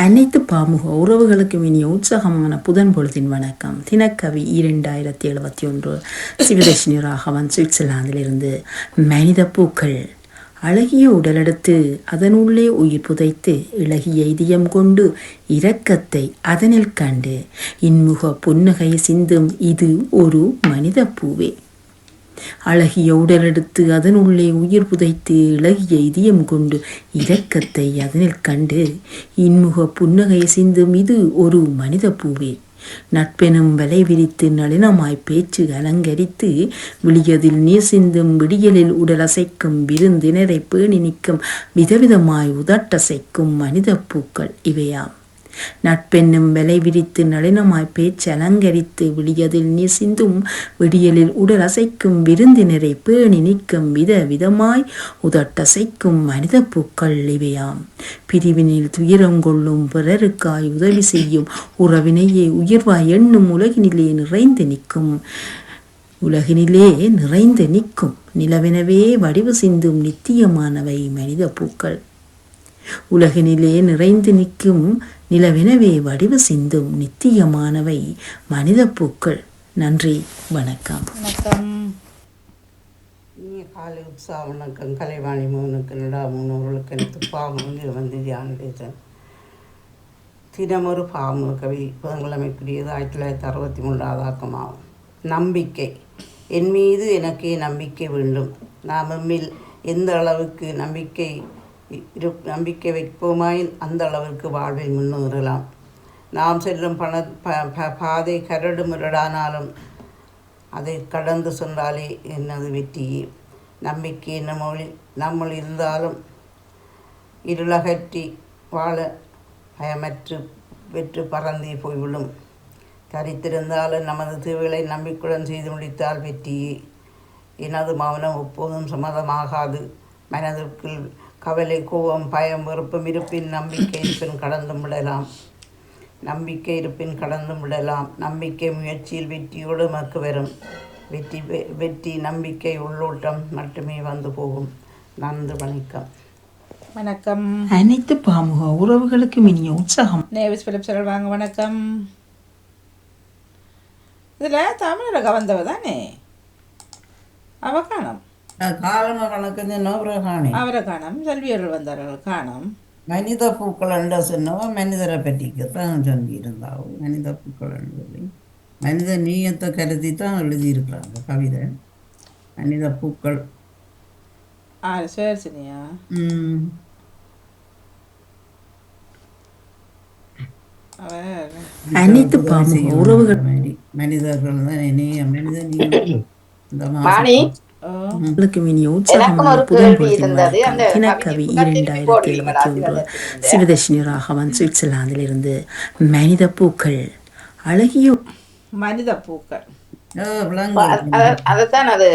அனைத்து பாமுக உறவுகளுக்கும் இனிய உற்சாகமான புதன் பொழுதின் வணக்கம். தினக்கவி 2071 சிவதர்ஷினி ராகவன் சுவிட்சர்லாந்திலிருந்து. மனித பூக்கள் அழகிய உடலெடுத்து அதனுள்ளே உயிர் புதைத்து இளகிய இதயம் கொண்டு இரக்கத்தை அதனில் கண்டு இன்முக புன்னகை சிந்தும் இது ஒரு மனித பூவே. அழகிய உடலெடுத்து அதனுள்ளே உயிர் புதைத்து இளகிய இதயம் கொண்டு இரக்கத்தை அதனில் கண்டு இன்முக புன்னகை சிந்தும் இது ஒரு மனித பூவே. நட்பெனும் வலை விரித்து நளினமாய் பேச்சு அலங்கரித்து விழியதில் நீர் சிந்தும் விடியலில் உடல் அசைக்கும் விருந்தினரை பேணி நிற்கும் விதவிதமாய் உதட்டசைக்கும் மனித பூக்கள் இவையாம். நட்பென்னும் விலை விரித்து நளினமாய் பேச்சு அலங்கரித்து விடியதில் நீர் சிந்தும் விடியலில் உடல் அசைக்கும் விருந்தினரை பேணி நிற்கும் விதவிதமாய் உதட்டசைக்கும் மனித பூக்கள் இவையாம். பிரிவினில் துயரம் கொள்ளும் பிறருக்காய் உதவி செய்யும் உறவினையே உயர்வாய் எண்ணும் உலகினிலே நிறைந்து நிற்கும் நிலவெனவே வடிவு சிந்தும் நித்தியமானவை மனித பூக்கள். உலகினிலே நிறைந்து நிற்கும் நிலவெனவே வடிவு சிந்தும் நித்தியமானவை மனித பூக்கள். நன்றி, வணக்கம். வணக்கம். காலை உற்சாக வணக்கம். கலைவாணி மோனுக்கு நடா முன்னோர்களுக்கு எனக்கு பாவங்கள் வந்து தியானதேசன் தினமொரு பாவமு கவி புதன்கிழமைக்குரியது 1963 ஆக்கமாகும். நம்பிக்கை. என் மீது எனக்கே நம்பிக்கை வேண்டும். நாம் எம்மில் எந்த அளவுக்கு நம்பிக்கை வைப்போமாயின் அந்த அளவிற்கு வாழ்வில் முன்னேறலாம். நாம் செல்லும் பாதை கரடு முரடானாலும் அதை கடந்து சென்றாலே என்னது வெற்றியே. நம்பிக்கை என்ன மொழி நம்மள் இருந்தாலும் இருளகற்றி வாழ பயமற்று வெற்று பறந்தே போய்விடும். தரித்திருந்தாலும் நமது தேவைகளை நம்பிக்கையுடன் செய்து முடித்தால் வெற்றியே. எனது மௌனம் எப்போதும் சம்மதமாகாது. மனதிற்குள் கவலை, கோபம், பயம், வெறுப்பும் இருப்பின் நம்பிக்கை இருப்பின் கடந்து விடலாம். நம்பிக்கை முயற்சியில் வெற்றியோடு மக்கு வரும். வெற்றி நம்பிக்கை உள்ளோட்டம் மட்டுமே வந்து போகும். நன்றி, வணக்கம். வணக்கம். அனைத்து பாமுக உறவுகளுக்கும் இனிய உற்சாகம். நேவிஸ் பிலிப் சொல்வாங்க. வணக்கம். இதில் தமிழோட கவர்ந்தவ தானே அவ காணும். காலமாக கணக்கு அவரை காணும். செல்வியர்கள் வந்தார்கள் காணும். மனித பூக்கள் என்று சொன்னவோ மனிதரை பற்றிக்கத்தான் சொல்லியிருந்தாவும். மனித பூக்கள் என்று மனித நீயத்தை கருதி தான் எழுதியிருக்கிறாங்க கவிதை. மனித பூக்கள் சுயர்சினியா அனைத்து பாமுக உறவுகள் மனிதர்கள் தான் மனித நீயம் தினக்கவி 2071 சிவதர்ஷினி ராகவன் சுவிட்சர்லாந்திலிருந்து. மனித பூக்கள் அழகிய மனித பூக்கள். அதுதான் அது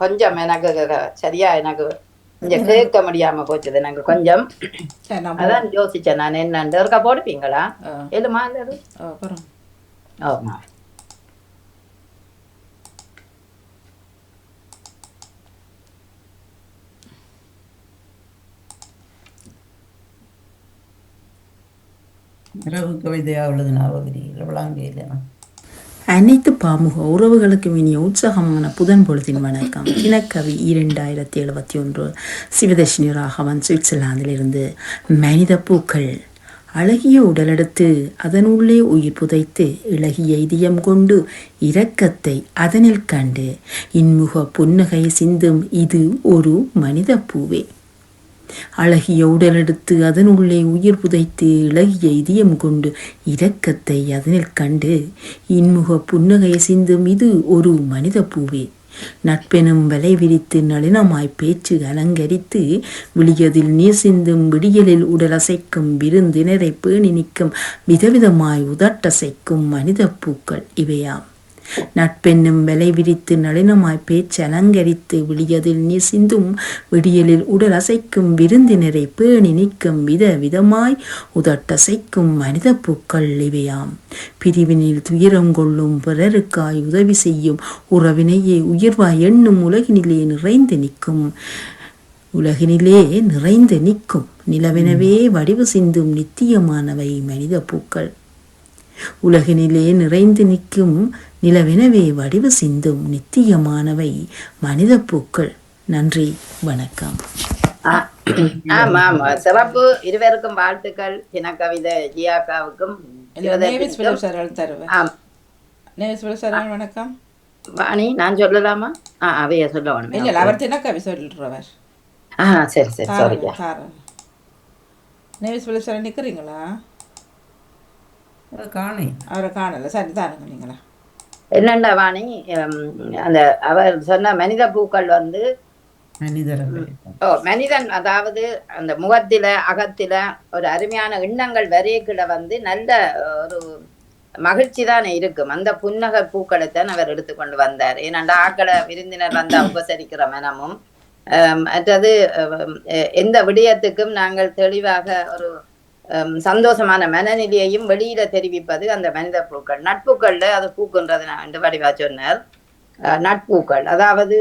கொஞ்சம் எனக்கு சரியா எனக்கு கொஞ்சம் கேட்க முடியாம போச்சுது. எனக்கு கொஞ்சம் அதான் யோசிச்சேன் நான். என்னண்டு இருக்கா போடுப்பீங்களா? எதுமா இல்லது? ஆமா. அனைத்து பாமுக உறவுகளுக்கும் இனிய உற்சாகமான புதன் பொழுதின் வணக்கம். தினக்கவி 2071 சிவதர்ஷினி ராகவன் சுவிட்சர்லாந்திலிருந்து. மனித பூக்கள் அழகிய உடலெடுத்து அதனுள்ளே உயிர் புதைத்து இளகிய இதயம் கொண்டு இரக்கத்தை அதனில் கண்டு இன்முக புன்னகை சிந்தும் இது ஒரு மனித பூவே. அழகிய உடலெடுத்து அதனுள்ளே உயிர் புதைத்து இளகிய இதயம் கொண்டு இரக்கத்தை அதனில் கண்டு இன்முக புன்னகை சிந்தும் இது ஒரு மனித பூவே. நட்பெனும் வலை விரித்து நளினமாய் பேச்சு அலங்கரித்து விழியதில் நீர் சிந்தும் விடியலில் உடல் அசைக்கும் விருந்தினரை பேணி நிற்கும் விதவிதமாய் உதட்டசைக்கும் மனித பூக்கள் இவையாம். நட்பென்னும் விலை விரித்து நளினமாய் பேச்சு அலங்கரித்து விழியதில் நீர் சிந்தும் விடியலில் உடல் அசைக்கும் விருந்தினரை பேணி நிற்கும் விதவிதமாய் உதட்டசைக்கும் மனித பூக்கள் இவையாம். பிரிவினில் துயரம் கொள்ளும் பிறருக்காய் உதவி செய்யும் உறவினையே உயர்வாய் எண்ணும் உலகினிலே நிறைந்து நிற்கும் உலகினிலே நிறைந்து நிற்கும் நிலவெனவே வடிவு சிந்தும் நித்தியமானவை மனித பூக்கள். உலகினிலே நிறைந்து நிற்கும் நிலவெனவே வடிவு சிந்தும் நித்தியமானவை மனித பூக்கள். நன்றி, வணக்கம். ஆமா ஆமா, சிறப்பு. இருவருக்கும் வாழ்த்துக்கள். தினக்கவிதை ஜியாக்காவுக்கும் வணக்கம். வாணி, நான் சொல்லலாமா? அவைய சொல்ல வேணும். அவர் தினக்கவி சொல்றவர். சரி சரி, சாரியா. நிக்கிறீங்களா? அவரை காணல. சரி, தாருங்க நீங்களா. என்னண்டா வாணி, அந்த அவர் சொன்ன மனித பூக்கள் வந்து மனிதன், அதாவது அந்த முகத்தில அகத்தில ஒரு அருமையான எண்ணங்கள் வரையக்கிட வந்து நல்ல ஒரு மகிழ்ச்சி தானே இருக்கும். அந்த புன்னகை பூக்களைத்தான் அவர் எடுத்துக்கொண்டு வந்தார். ஏனண்டா ஆக்களை விருந்தினர் வந்து உபசரிக்கிற மனமும் மற்றது எந்த விடயத்துக்கும் நாங்கள் தெளிவாக ஒரு சந்தோஷமான மனநிலையையும் வெளியில தெரிவிப்பது அந்த மனித பூக்கள். நட்புக்கள்ல அது பூக்குன்றது நான் வடிவா சொன்னார். நட்பூக்கள், அதாவது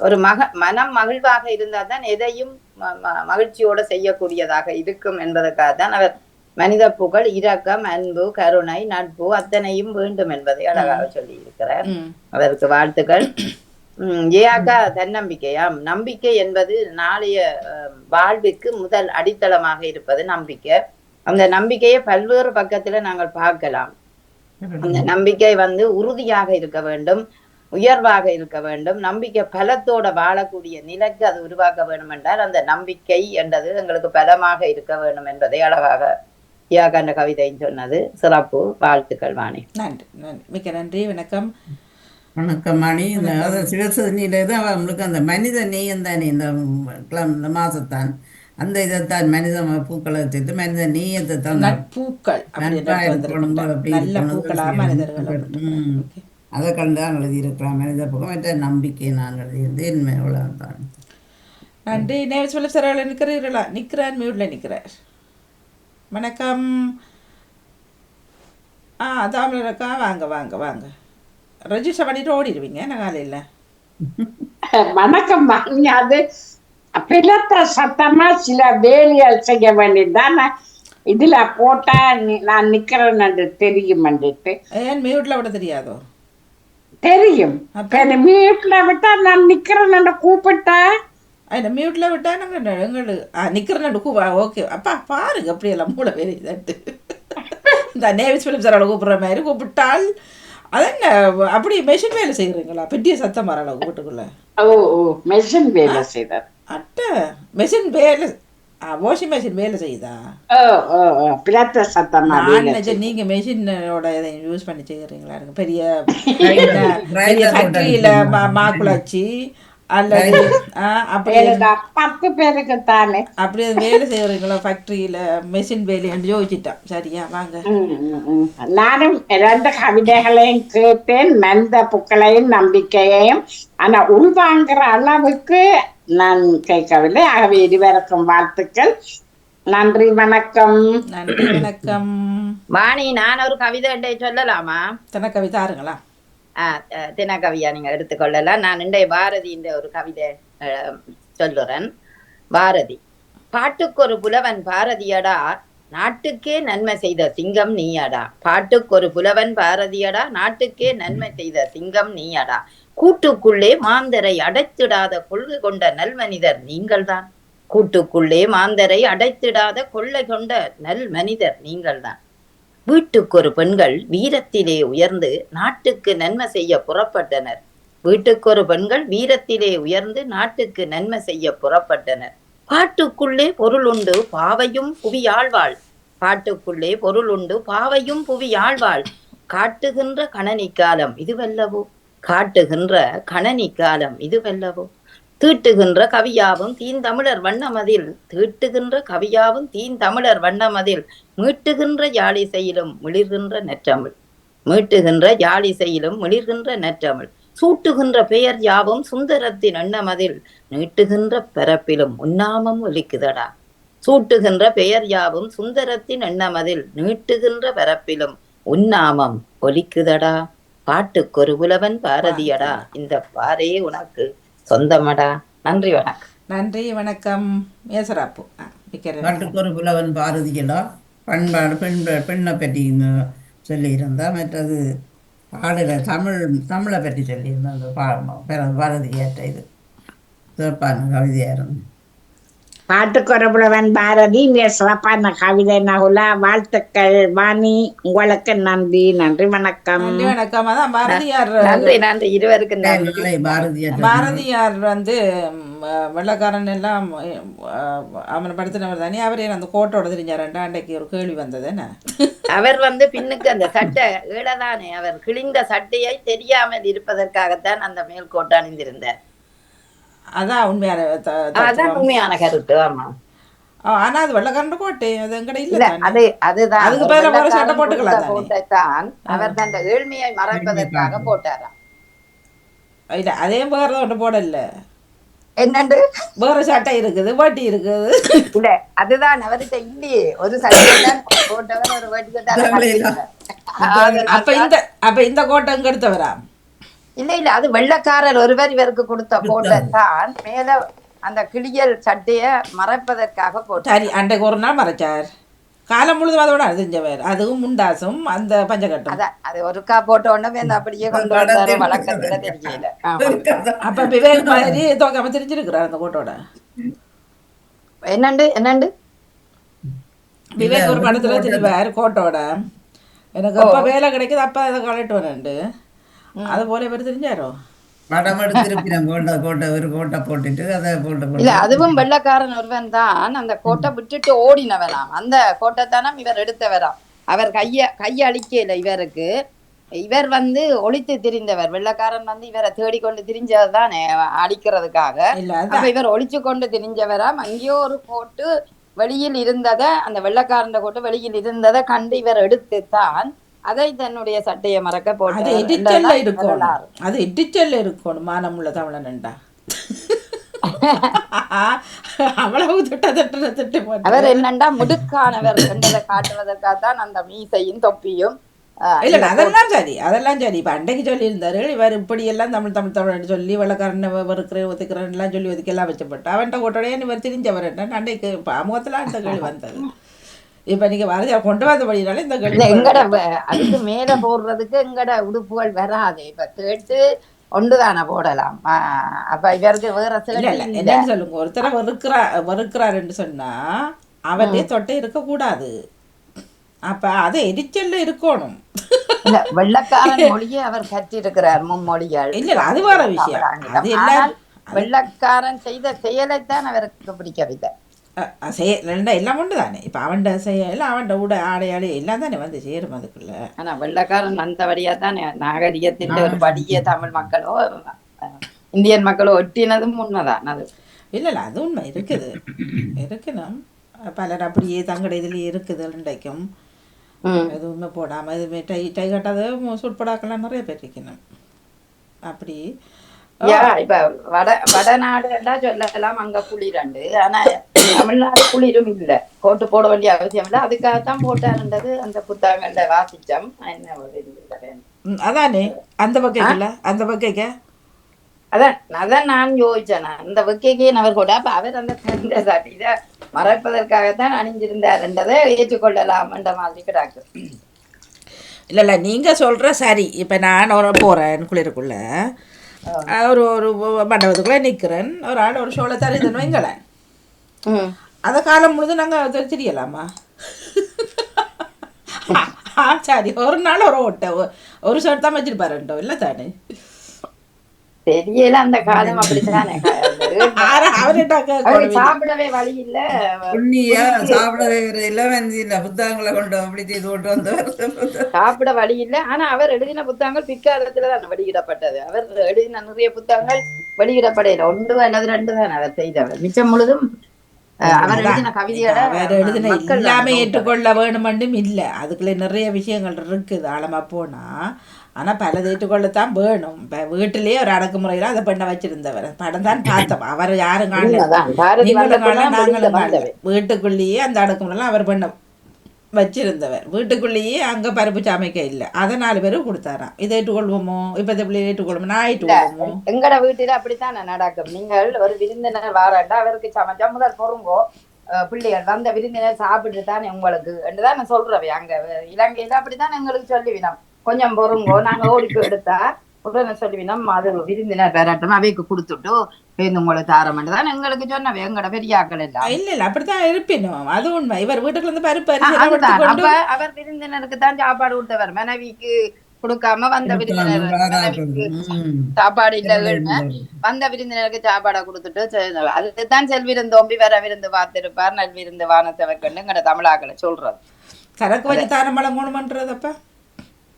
ஒரு மனம் மகிழ்வாக இருந்தால் தான் எதையும் மகிழ்ச்சியோட செய்யக்கூடியதாக இருக்கும் என்பதற்காக தான் அவர் மனித பூக்கள் இரக்கம், அன்பு, கருணை, நட்பு அத்தனையும் வேண்டும் என்பதை அழகாக சொல்லி இருக்கிறார். அதற்கு வாழ்த்துக்கள். ஏயாக்கா தன்னம்பிக்கையாம். நம்பிக்கை என்பது நாளைய வாழ்வுக்கு முதல் அடித்தளமாக இருப்பது நம்பிக்கை. அந்த நம்பிக்கையை பல்வேறு பக்கத்துல நாங்கள் பார்க்கலாம். அந்த நம்பிக்கை வந்து உறுதியாக இருக்க வேண்டும், உயர்வாக இருக்க வேண்டும். நம்பிக்கை பலத்தோட வாழக்கூடிய நிலைக்கு அது உருவாக்க வேண்டும் என்றால் அந்த நம்பிக்கை என்றது எங்களுக்கு பலமாக இருக்க வேண்டும் என்பதை அழகாக ஏயாக்கா கவிதைன்னு சொன்னது சிறப்பு. வாழ்த்துக்கள் வாணி. நன்றி நன்றி, மிக்க நன்றி. வணக்கம். வணக்கம் மணி. இந்த சிவசனியில தான் அவங்களுக்கு அந்த மனித நேயம் தானே இந்த மாசத்தான் அந்த இதைத்தான் மனித பூக்களை சேர்த்து மனித நேயத்தை தான் பூக்கள் அதை கண்டுதான் எழுதியிருக்கிறான். மனித பூக்கள் மற்ற நம்பிக்கை நான் எழுதியிருந்தேன். என்மை எவ்வளவுதான். நன்றி. நேர் சொல்ல சார் நிற்கிறீர்களா? நிற்கிறார், மியூட்ல நிற்கிறார். வணக்கம். தாமலக்கா, வாங்க வாங்க வாங்க. ரெஜிஸ்டர் பண்ணிட்டு ஓடிடுவீங்க என்ன காலையில்? வணக்கம். அது பிளத்த சத்தமா சில வேலைகள் செய்ய வேண்டியதுதான். இதுல போட்டா நான் நிக்கிறேன்னு தெரியும். ஏன் மியூட்ல விட தெரியாதோ? தெரியும். மியூட்ல விட்டா நான் நிக்கிறேன்னு கூப்பிட்டா மியூட்ல விட்டா நாங்கள் எங்களுக்கு நிக்கிறேன்னு ஓகே. அப்பா பாருங்க, அப்படியெல்லாம் மூளை வேலை இதாட்டு இந்த நேவிஸ் பிலிம் சாரோட கூப்பிட்ற மாதிரி கூப்பிட்டால் அதென்ன அப்படி மெஷின் வேலை செய்யறீங்களா? பெட்டிய சத்தம் வர அளவு வீட்டுக்குள்ள. மெஷின் வேலை செய்தார். அட்ட மெஷின் வேலை, வாஷிங் மெஷின் வேலை செய்யுதா? நீங்க மெஷினோட யூஸ் பண்ணி செய்யறீங்களா? பெரிய பெரிய ஃபேக்டரியில மாக்குளாச்சி அல்லது அப்படியே 10 பேருக்கு தானே அப்படியே வேலை செய்யறீங்களா ஃபேக்டரியில? மெஷின் வேலைன்னு யோசிச்சிட்டான். சரியா, வாங்க. நானும் 2 கவிதைகளையும் கேட்டேன், மனித பூக்களையும் நம்பிக்கையையும். ஆனா உள்வாங்கிற அளவுக்கு நான் கேட்கவில்லை. ஆகவே இருவருக்கும் வாழ்த்துக்கள். நன்றி, வணக்கம். நன்றி, வணக்கம். வாணி, நான் ஒரு கவிதை சொல்லலாமா? தன கவிதை ஆறுங்களா? தினக்கவியா நீங்க எடுத்துக்கொள்ளலாம். நான் இன்றைய பாரதியின் ஒரு கவிதை சொல்லுறேன். பாரதி: பாட்டுக்கொரு புலவன் பாரதியடா, நாட்டுக்கே நன்மை செய்த சிங்கம் நீயடா. பாட்டுக்கொரு புலவன் பாரதியடா, நாட்டுக்கே நன்மை செய்த சிங்கம் நீயடா. கூட்டுக்குள்ளே மாந்தரை அடைத்திடாத கொள்கை கொண்ட நல்மனிதர் நீங்கள்தான். கூட்டுக்குள்ளே மாந்தரை அடைத்திடாத கொள்ளை கொண்ட நல் மனிதர் நீங்கள்தான். வீட்டுக்கொரு பெண்கள் வீரத்திலே உயர்ந்து நாட்டுக்கு நன்மை செய்ய புறப்பட்டனர். வீட்டுக்கொரு பெண்கள் வீரத்திலே உயர்ந்து நாட்டுக்கு நன்மை செய்ய புறப்பட்டனர். பாட்டுக்குள்ளே பொருள் உண்டு பாவையும் புவியாழ்வாள். பாட்டுக்குள்ளே பொருள் உண்டு பாவையும் புவியாழ்வாள். காட்டுகின்ற கணனிக்காலம் இதுவல்லவோ, காட்டுகின்ற கணனிக்காலம் இதுவல்லவோ. தீட்டுகின்ற கவியாவும் தீந்தமிழர் வண்ணமதில், தீட்டுகின்ற கவியாவும் தீந்தமிழர் வண்ணமதில். மீட்டுகின்ற யாழிசையிலும் மிளிர்கின்ற நற்றமிழ், மீட்டுகின்ற யாழிசையிலும் மிளிர்கின்ற நற்றமிழ். சூட்டுகின்ற பெயர் யாவும் சுந்தரத்தின் எண்ணமதில், நீட்டுகின்ற பரப்பிலும் உன்னாமம் ஒலிக்குதடா. சூட்டுகின்ற பெயர் யாவும் சுந்தரத்தின் எண்ணமதில், நீட்டுகின்ற பரப்பிலும் உன்னாமம் ஒலிக்குதடா. பாட்டுக்கொரு புலவன் பாரதியடா, இந்த பாரே உனக்கு சொந்தமடா. நன்றி, வணக்கம். நன்றி வணக்கம் மேசராப்பு மிக்க நாட்டுக்கு ஒரு புலவன் பாரதிகளா பண்பாடு பெண்ணை பற்றி சொல்லியிருந்தா, மற்றது பாடல தமிழை பற்றி சொல்லியிருந்தேன். அந்த பாரதியாற்ற இது சிறப்பான கவிதையாக இருந்தது. பாட்டுக்குறப்புலவன் பாரதி மிக சிறப்பான கவிதை நகுலா. வாழ்த்துக்கள் வாணி, உங்களுக்கு நன்றி. நன்றி வணக்கம். நன்றி வணக்கம். அதான் பாரதியார் நன்றி நன்றி இருவருக்கு நன்றி. பாரதியார் வந்து வெள்ளக்காரன் எல்லாம் அவனை படுத்தினவர் தானே. அவரே அந்த கோட்டோட தெரிஞ்சார். அன்றைக்கு ஒரு கேள்வி வந்தது என்ன, அவர் வந்து பின்னுக்கு அந்த சட்டை ஈழதானே, அவர் கிழிந்த சட்டையை தெரியாமல் இருப்பதற்காகத்தான் அந்த மேல்கோட்டை அணிந்திருந்தார். அதான் உண்மையான அதான் உண்மையான கருத்து. ஆமா, ஆனா அது வெள்ளக்காரன் கோட்டை அது எங்கட இல்ல, இல்ல. அதுதான் அதுக்கு பேர ஒரு சட்டை போட்டுக்கலாம் கோட்டைத்தான் அவர் தன் ஏழ்மையை மறைப்பதற்காக போட்டாராம். இல்ல அதே வேற ஒன்று போடல, என்னண்டு வேற சட்டை இருக்குது, வட்டி இருக்குது. இல்ல அதுதான் அவர்கிட்ட இல்லையே, ஒரு சட்டைதான் போட்டவர், ஒரு வட்டி. அப்ப இந்த கோட்டை இங்க எடுத்தவரா? இல்ல இல்ல, அது வெள்ளக்காரர் ஒருவர் இவருக்கு கொடுத்த கோட்டை தான், மேல அந்த கிளியல் சட்டைய மறைப்பதற்காக போட்டார். சரி, அன்றைக்கு ஒரு நாள் மறைச்சார், காலம் முழுதும் அதோட அறிஞ்சவர். அதுவும் முண்டாசும் அந்த பஞ்சகட்டும். அதான் அது ஒருக்கா போட்ட உடனே அப்படியே கொண்டு வந்தாரு, வழக்கத்துல தெரியல. அப்ப விவேக் மாதிரி தோக்காம தெரிஞ்சிருக்கிறார் அந்த கோட்டோட. என்னண்டு விவேக் ஒரு படத்துல தெரிவார் கோட்டோட, எனக்கு அப்ப வேலை கிடைக்குது அப்ப அதை கலட்டு வரேன்ட்டு. அது போல இவர் தெரிஞ்சாரோ இல்ல, அதுவும் வெள்ளக்காரன் ஒருவன் தான் அந்த கோட்டை விட்டுட்டு ஓடினவராம். அந்த கோட்டை தானே இவர் எடுத்தவராம். அவர் கையளிக்கல இவருக்கு. இவர் வந்து ஒளித்து திரிந்தவர். வெள்ளக்காரன் வந்து இவரை தேடிக்கொண்டு திரிஞ்சதுதான் அடிக்கிறதுக்காக. அப்ப இவர் ஒளிச்சு கொண்டு திரிஞ்சவராம். அங்கேயோ ஒரு கோட்டு வெளியில் இருந்ததை, அந்த வெள்ளக்காரன் கோட்டு வெளியில் இருந்ததை கண்டு இவர் எடுத்து தான் அதை தன்னுடைய சட்டையை மறக்க போட்டு அது இடிச்சல்ல இருக்கணும். மானமுள்ள தமிழன்டா அவ்வளவு திட்டு அவர் என்னண்டா முடுக்கானவர் என்றதை காட்டுவதற்காகத்தான் அந்த மீசையும் தொப்பியும். இல்ல அதெல்லாம் சரி, அதெல்லாம் சரி. இப்ப அன்றைக்கு சொல்லி இருந்தாரு இவர் இப்படி எல்லாம் தமிழ் சொல்லி வெள்ளக்காரன் ஒதுக்கிறேன் ஒதுக்கிறேன் எல்லாம் சொல்லி ஒதுக்கி எல்லாம் வச்சப்பட்டு அவன்கிட்ட கோட்டோடைய இவர் தெரிஞ்சவர் என்ன அன்றைக்கு முகத்துல அந்த கேள்வி வந்தது. இப்ப நீங்க பாரதியார் கொண்டு வந்தபடினால இந்த எங்கட அதுக்கு மேல போடுறதுக்கு எங்கட உடுப்புகள் வராது. இப்ப கேட்டு ஒன்றுதானே போடலாம். அப்ப இவருக்கு வேற சில என்னன்னு சொல்லுங்க. ஒருத்தர வெறுக்கிறாருன்னு சொன்னா அவரே தொட்டை இருக்க கூடாது. அப்ப அதை எரிச்சல்ல இருக்கணும். இல்ல, வெள்ளக்காரன் மொழியை அவர் கற்றிருக்கிறார், மும்மொழிகள். இல்ல அது வேற விஷயம். அது எல்லாம் வெள்ளக்காரன் செய்த செயலைத்தான் அவருக்கு பிடிக்கவில்லை. எல்லாம் ஒன்று தானே. இப்போ அவன்ட செயல் அவன்ட ஆடையாளி எல்லாம் தானே வந்து சேரும் அதுக்குள்ள. ஆனா வெள்ளக்காரன் வந்தபடியா தான் நாகரிகத்தின் ஒரு படிய தமிழ் மக்களோ இந்தியன் மக்களோ ஒட்டினதும் உண்மைதான். அது இல்லை அது உண்மை இருக்கணும். பலர் அப்படியே தங்கட இதுலயே இருக்குது இன்றைக்கும். எதுவுமே போடாம எதுவுமே டை கட்டாத சுட்படாக்கெல்லாம் நிறைய பேர் இருக்கணும். அப்படி இப்ப வடநாடு எல்லாம் சொல்லலாம், அங்க குளிரண்டு. ஆனா தமிழ்நாடு குளிரும் இல்ல, கோட்டு போட வேண்டிய அவசியம் இல்லை. அதுக்காகத்தான் போட்டாருன்றது அந்த புத்தகங்கள்ல வாசிச்சோம். அதானே அந்த பக்கம் அந்த பக்க அதான் நான் யோசிச்சேன். அந்த வக்கைக்கே அவர் கூட அப்ப அவர் அந்த இதை மறைப்பதற்காகத்தான் அணிஞ்சிருந்தார் என்றதை ஏற்றுக்கொள்ளலாம் என்ற மாதிரி கிடாக்கு. இல்ல நீங்க சொல்ற சரி. இப்ப நான் போறேன் குளிருக்குள்ள ஒரு ஒரு மண்டபத்துக்குள்ள நிக்கிறேன், ஒரு ஆள் ஒரு ஷோல தருதுன்னு வைங்களேன். அத காலம் முழுது நாங்க தெரியலாமா? சரி, ஒரு நாள் ஒரு ஓட்ட ஒரு ஷர்ட் தான் வச்சிருப்பாருண்டோ இல்ல தானே? தெரியல, அந்த காலம் அப்படித்தானே. சாப்பிடவே வழி இல்ல, சாப்பிடவே இல்ல, புத்தகங்களை கொண்டு அப்படி செய்து கொண்டு வந்தவர். சாப்பிட வழி இல்ல. ஆனா அவர் எழுதின புத்தகங்கள் பிற்காலத்துலதான் வெளியிடப்பட்டது. அவர் எழுதின நிறைய புத்தகங்கள் வெளியிடப்படையில 1 அல்லது 2 தான் அவர் செய்தவர். மிச்சம் முழுதும் அவர் எழுதின கவிதையோட எல்லாமே ஏற்றுக்கொள்ள வேணுமென்றும் இல்ல. அதுக்குள்ள நிறைய விஷயங்கள் இருக்குது ஆழமா போனா. ஆனா பல ஏற்றுக்கொள்ளத்தான் வேணும். இப்ப வீட்டிலேயே ஒரு அடக்குமுறையில அதை பெண்ணை வச்சிருந்தவர் படம் தான் பார்த்தோம். அவர் யாரும் காணல, நீங்களும் காணல, நாங்களும் காணல. வீட்டுக்குள்ளேயே அந்த அடக்குமுறையில அவர் பெண்ணை வச்சிருந்தவர் வீட்டுக்குள்ளேயே அங்கே பருப்பு சமைக்க இல்லை அதை 4 பேரும் கொடுத்தாராம். இதை ஏற்றுக்கொள்வோமோ? இப்போ இந்த பிள்ளையை ஏற்றுக்கொள்வோமோ? நான் ஏற்றுக்கொள்வோமோ? எங்கட வீட்டுல அப்படித்தான் நடக்கும். நீங்கள் ஒரு விருந்தினர் வாராட்டா அவருக்கு சமைச்சா முதல் பொறுங்கோ, பிள்ளைகள் வந்த விருந்தினர் சாப்பிட்டு தானே உங்களுக்கு என்றுதான் நான் சொல்றவை. அங்க இலங்கையில அப்படித்தான் எங்களுக்கு சொல்லிவினோம், கொஞ்சம் பொறுங்கோ, நாங்க ஓடிப்பு எடுத்தா உடனே சொல்லிவினோம், அது விருந்தினர் பேராட்டம் அவைக்கு கொடுத்துட்டு பேருந்து உங்களுக்கு தாரமாட்டதான் எங்களுக்கு சொன்னவை. எங்கட பெரியாக்கள் எல்லாம் இல்ல இல்ல அப்படித்தான் இருப்பினும் அது உண்மை. இவர் வீட்டுக்குள்ள இருந்து பருப்பு அப்ப அவர் விருந்தினருக்கு தான் சாப்பாடு கொடுத்தவர், மனைவிக்கு கொடுக்காம வந்த விருந்தினர் சாப்பாடு இல்ல, வந்த விருந்தினருக்கு சாப்பாடை கொடுத்துட்டு அதுதான் செல்விருந்தோம்பி வர விருந்து பார்த்திருப்பார் நல் விருந்து வானத்தவர்கண்டு எங்கட தமிழாக்களை சொல்றது. சரக்கு வச்சு தாரம் பழங்கணுமன்றதப்ப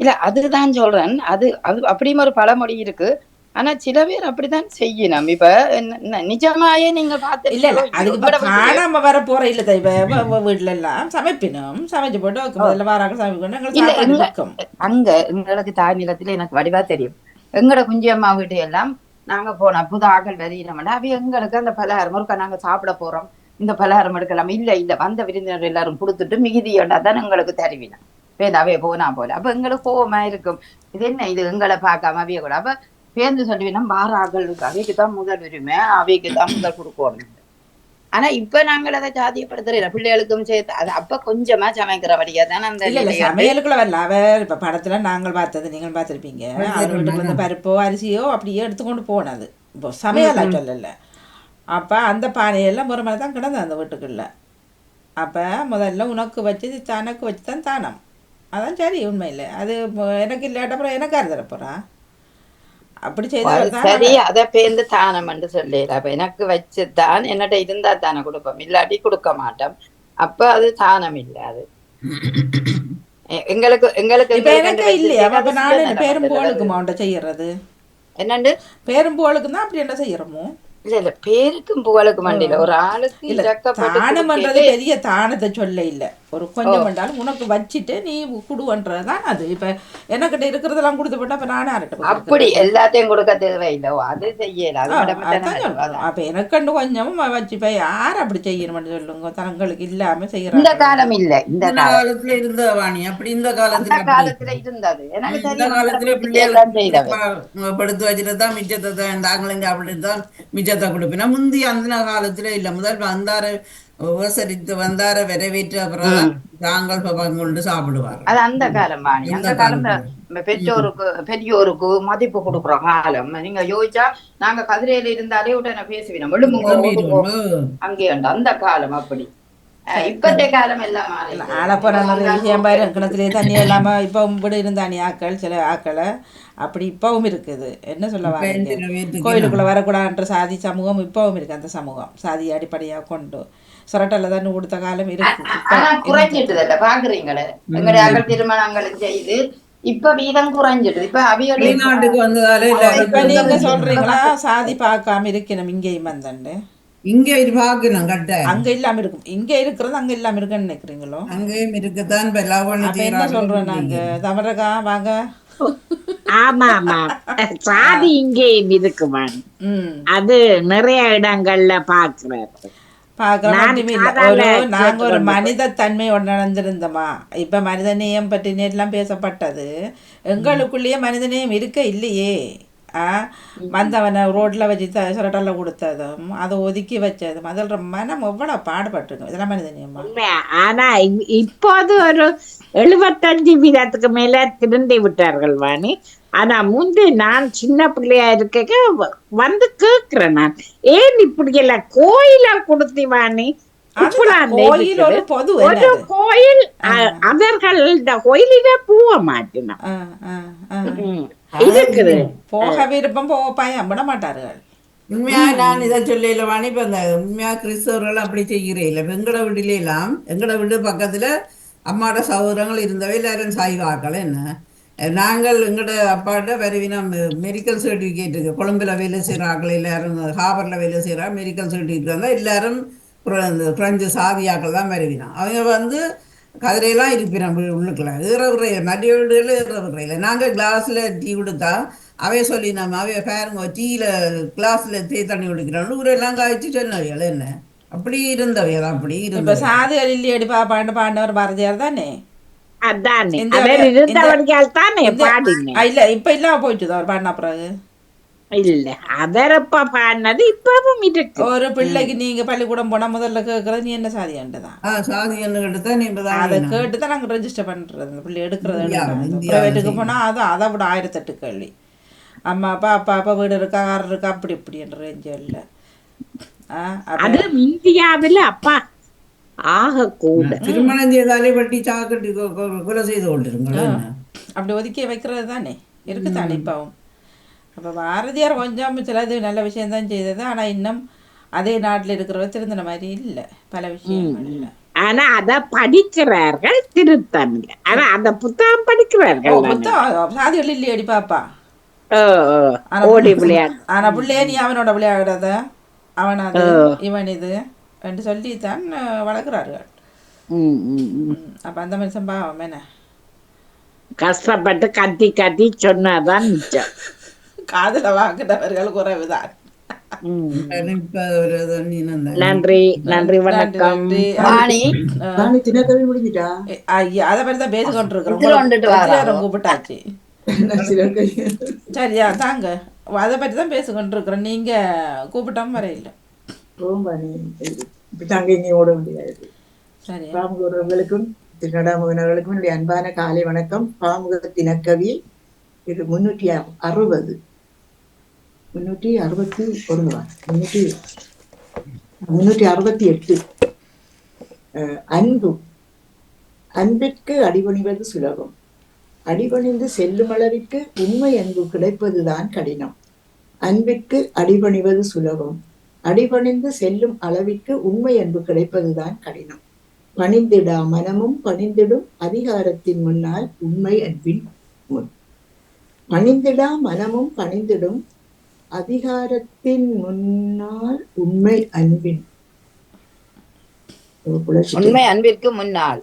இல்ல அதுதான் சொல்றேன். அது அது அப்படியும் ஒரு பழமொழி இருக்கு. ஆனா சில பேர் அப்படித்தான் செய்யணும். இப்ப நிஜமாயே நீங்க பார்த்து இல்ல இல்ல அதுக்கு காணாம வர போற இல்ல இப்ப வீட்டுல எல்லாம் சமைப்பினோம், சமைச்சு போட்டு முதல்ல வாராக சமைக்கணும். அங்க எங்களுக்கு தாய் நிலத்துல எனக்கு வடிவா தெரியும். எங்கட குஞ்சியம்மா வீட்டு எல்லாம் நாங்க போன புது ஆக்கள் வெளியிடமாட்டா அவ எங்களுக்கு அந்த பலகாரம் இருக்கா, நாங்க சாப்பிட போறோம், இந்த பலகாரம் எடுக்கலாம், இல்ல இல்ல வந்த விருந்தினர் எல்லாரும் கொடுத்துட்டு மிகுதியோண்டா தான் எங்களுக்கு தருவினா அவைய போனா போல. அப்ப எங்களுக்கு கோவமா இருக்கும், இது என்ன இது எங்களை பார்க்காம அவைய கூட. அப்ப பேருந்து சொல்லுவீங்கன்னா வார ஆக்கள் இருக்கு, அவைக்குதான் முதல் உரிமை, அவைக்குதான் முதல் கொடுக்கணும். ஆனா இப்ப நாங்கள் அதை சாதியப்படுத்துற பிள்ளைகளுக்கும் சேர்த்து அது அப்ப கொஞ்சமா சமைக்கிறபடியா தானே அந்த சமையலுக்குள்ள வரல. அவர் இப்ப படத்துல நாங்கள் பார்த்தது நீங்கள் பார்த்திருப்பீங்க, அவர் வீட்டுக்கு வந்து பருப்போ அரிசியோ அப்படியே எடுத்துக்கொண்டு போனது. இப்போ சமையலா சொல்லல. அப்ப அந்த பானையெல்லாம் ஒரு மாதிரி தான் கிடந்தது அந்த வீட்டுக்குள்ள. அப்ப முதல்ல உனக்கு வச்சு தனக்கு வச்சு தான் தானம். அதான் சரி உண்மையில அது எனக்கு இல்லாட்ட அப்புறம் எனக்கு அறுதர போறா அப்படி செய்த சரி. அதை பேருந்து தானம் என்று சொல்லல. அப்ப எனக்கு வச்சுதான் என்னட்ட இருந்தா தானே கொடுப்போம், இல்லாட்டி கொடுக்க மாட்டோம். அப்ப அது தானம் இல்ல. அது எங்களுக்கு எங்களுக்கு இல்லையா? அப்ப நான் பேரும்போளுக்கு மாண்ட செய்யறது என்னண்டு பேரும்போளுக்கு தான் அப்படி என்ன செய்யறோமோ இல்ல இல்ல பேருக்கும் புகழுக்கு மண்டியில ஒரு ஆளுக்கு தானம்ன்றது பெரிய தானத்தை சொல்ல இல்ல, ஒரு கொஞ்சம் பண்ணாலும் உனக்கு வச்சுட்டு நீ குடுவன்றதுதான் அது. இப்ப எனக்கிட்ட இருக்கிறதெல்லாம் கொடுத்து போட்டா அப்ப நானே அரட்ட அப்படி எல்லாத்தையும் கொடுக்க தேவையில்லை, அது செய்யல. அப்ப எனக்கு கொஞ்சமும் வச்சுப்ப யார் அப்படி செய்யணும்னு சொல்லுங்க, தங்களுக்கு இல்லாம செய்யற இந்த காலம் இல்ல. இந்த காலத்துல இருந்த வாணி அப்படி இந்த காலத்துல இருந்தது. எனக்கு படுத்து வச்சுட்டுதான் மிச்சத்தை தான் தாங்களுங்க அப்படித்தான் மிச்சத்தை கொடுப்பினா. முந்தி அந்த காலத்துல இல்ல, முதல் வந்தார உபசரித்து வந்தார வரவேற்ற அப்புறம் தாங்கள் பங்கு சாப்பிடுவார். அது அந்த காலம் வாணி. அந்த காலம் பெரியோருக்கு மதிப்பு கொடுக்குற காலம். நீங்க யோசிச்சா நாங்க கதிரையில இருந்தாலே உடனே பேசுவீங்க அங்கே அந்த காலம். அப்படி இப்பத்த காலம் எல்லாம் ஆளப்போற விஷயம் பாரு, கிணத்துலேயே தண்ணி இல்லாம இப்ப இப்படி இருந்தானி ஆக்கள் சில ஆக்களை அப்படி இப்பவும் இருக்குது. என்ன சொல்ல வாங்க, கோயிலுக்குள்ள வரக்கூடாதுன்ற சாதி சமூகம் இப்பவும் இருக்கு. அந்த சமூகம் சாதி அடிப்படையா கொண்டு சொரட்டல தான் கொடுத்த காலம் இருக்கு. குறைஞ்சிட்டு பாக்குறீங்களே எங்களுடைய அகல் திருமணங்களை செய்து இப்ப வீதம் குறைஞ்சிட்டு. இப்ப அவையோட நாட்டுக்கு வந்ததாலே இப்ப நீங்க சொல்றீங்களா சாதி பார்க்காம இருக்கணும் இங்கேயும் வந்தண்டு இங்க பாக்கணும் கட்ட அங்க இல்லாம இருக்கும், இங்க இருக்கிறது அங்க இல்லாம இருக்குன்னு நினைக்கிறீங்களோ? அங்கேயும் இருக்குதான். என்ன சொல்றோம் நாங்க தமிழகா வாங்க. ஆமா ஆமா சாதி இங்கேயும் இருக்குமா, அது நிறைய இடங்கள்ல பாக்குறாரு. நாங்க ஒரு மனித தன்மை நடந்திருந்தோமா? இப்ப மனிதநேயம் பற்றி நேரெல்லாம் பேசப்பட்டது, எங்களுக்குள்ளேயே மனிதநேயம் இருக்க இல்லையே. வந்தவனை ரோட்ல வச்சு சுரட்டல்ல கொடுத்ததும் அதை ஒதுக்கி வச்சதும் அதில் மனம் எவ்வளவு பாடுபட்டுடும். இதெல்லாம் மனிதநேயமா? ஆனா இப்போது ஒரு 75% மேல திருந்தி விட்டார்கள் வாணி. ஆனா முந்தி நான் சின்ன பிள்ளையா இருக்க வந்து கேக்குறேன், நான் ஏன் இப்படி எல்லாம் கோயிலா கொடுத்தி வாணி? கோயில் ஒரு பொது கோயில் அவர்கள் கோயிலே போக மாட்டேன் இருக்குது, போக விருப்பம் போக பயம் விட மாட்டார்கள். உண்மையா நான் இதை சொல்லல வாணி. இப்ப இந்த உண்மையா கிறிஸ்தவர்கள் அப்படி செய்கிறேன் இல்லை. எங்கட வீட்டில எல்லாம் எங்கட வீடு பக்கத்துல அம்மாவோட சகோதரங்கள் இருந்தவை எல்லாரும் சாய்வாக்கள். என்ன நாங்கள் எங்கட அப்பாட்ட வருவினம் மெடிக்கல் சர்டிஃபிகேட் இருக்கு, கொழும்புல வேலை செய்கிற ஆக்கள் எல்லாரும் ஹாபர்ல வேலை செய்கிறா மெடிக்கல் சர்டிஃபிகேட் வந்தால் எல்லாரும் பிரெஞ்சு சாதியாக்கள் தான் வருவினோம். அவங்க வந்து கதிரையெல்லாம் இருப்பினோம் உள்ளுக்குள்ள ஏற விடுறையில மதிய வீடுகள் ஏற விடுறையில. நாங்கள் கிளாஸில் டீ கொடுத்தா அவைய சொல்லி நம்ம அவைய பாருங்க டீயில் கிளாஸில் தண்ணி குடிக்கிறோம் ஊரெல்லாம் காய்ச்சி சொன்னவைகள். என்ன அப்படி இருந்தவையதான் அப்படி இப்ப இருந்தவை. சாதிகள் இல்லையடி பாண்டவர் பாரதியார் தானே. அதானே இந்த அவர் இருந்தவர்கள் தானே பாடினேன். இல்ல இப்ப இல்லாம போயிட்டு அவர் பாடின பிறகு இல்ல அவரப்பா பாடினது இப்பவும் இருக்கு. ஒரு பிள்ளைக்கு நீங்க பள்ளிக்கூடம் போனா முதல்ல கேட்கறது நீ என்ன சாதியாண்டதான். சாதி என்ன தான் அதை கேட்டுதான் நாங்க ரெஜிஸ்டர் பண்றது. இந்த பிள்ளை எடுக்கிறது இந்தியாவில் பிரைவேட்டுக்கு போனா அதை விட 1008 கேள்வி. அம்மா அப்பா அப்பா அப்பா வீடு இருக்கா கார் இருக்கா அப்படி இப்படி என்ற ரேஞ்சு இல்லை. அது இந்தியாவில் அப்பா ஆக கூட திருமணம் செய்தாலே வட்டி சாக்கட்டி கொலை செய்து கொண்டிருங்களா அப்படி ஒதுக்கி வைக்கிறது தானே இருக்கு தானே இப்பவும். அப்போ பாரதியார் கொஞ்சம் சிலது நல்ல விஷயம்தான் செய்தது. ஆனால் இன்னும் அதே நாட்டில் இருக்கிறவ திருந்தின மாதிரி இல்லை பல விஷயங்கள் இல்லை. ஆனா அத படிக்கிறார்கள் திருத்தம் இல்லை. ஆனா அந்த புத்தகம் படிக்கிறார்கள். புத்தகம் சாதிகள் இல்லையடி பாப்பா. ஓடி விளையாடு. ஆனா பிள்ளைய நீ அவனோட விளையாடாத அவன் அது இவன் இது என்று சொல்லித்தான் வளர்க்குறார்கள். அப்ப அந்த மாதிரி சம்பாவம் என்ன கஷ்டப்பட்டு கத்தி கத்தி சொன்னாதான் மிச்சம். காதல வாங்கினவர்கள் குறைவுதான். நன்றி நன்றி வணக்கம். ஐயா அதை பற்றி தான் பேசி கொண்டிருக்கிறோம். கூப்பிட்டாச்சு சரியா தாங்க அதை பற்றி தான் பேசி கொண்டிருக்கிறோம். நீங்க கூப்பிட்டோம் வரையில ஓட முடியாது. பாமுகர்களுக்கும் திருநடாமுகனர்களுக்கும் என்னுடைய அன்பான காலை வணக்கம். பாமுக தினக்கவி இது 360 368. அன்பு. அன்பிற்கு அடிபணிவது சுலபம். அடிபணிந்து செல்லும் அளவிற்கு உண்மை அன்பு கிடைப்பதுதான் கடினம். அன்பிற்கு அடிபணிவது சுலபம். அடிபணிந்து செல்லும் அளவிற்கு உண்மை அன்பு கிடைப்பதுதான் கடினம். பணிந்திடா மனமும் பணிந்திடும் அதிகாரத்தின் முன்னால் உண்மை அன்பின் முன். பணிந்திடா மனமும் பணிந்திடும் அதிகாரத்தின் முன்னால் உண்மை அன்பின் உண்மை அன்பிற்கு முன்னால்.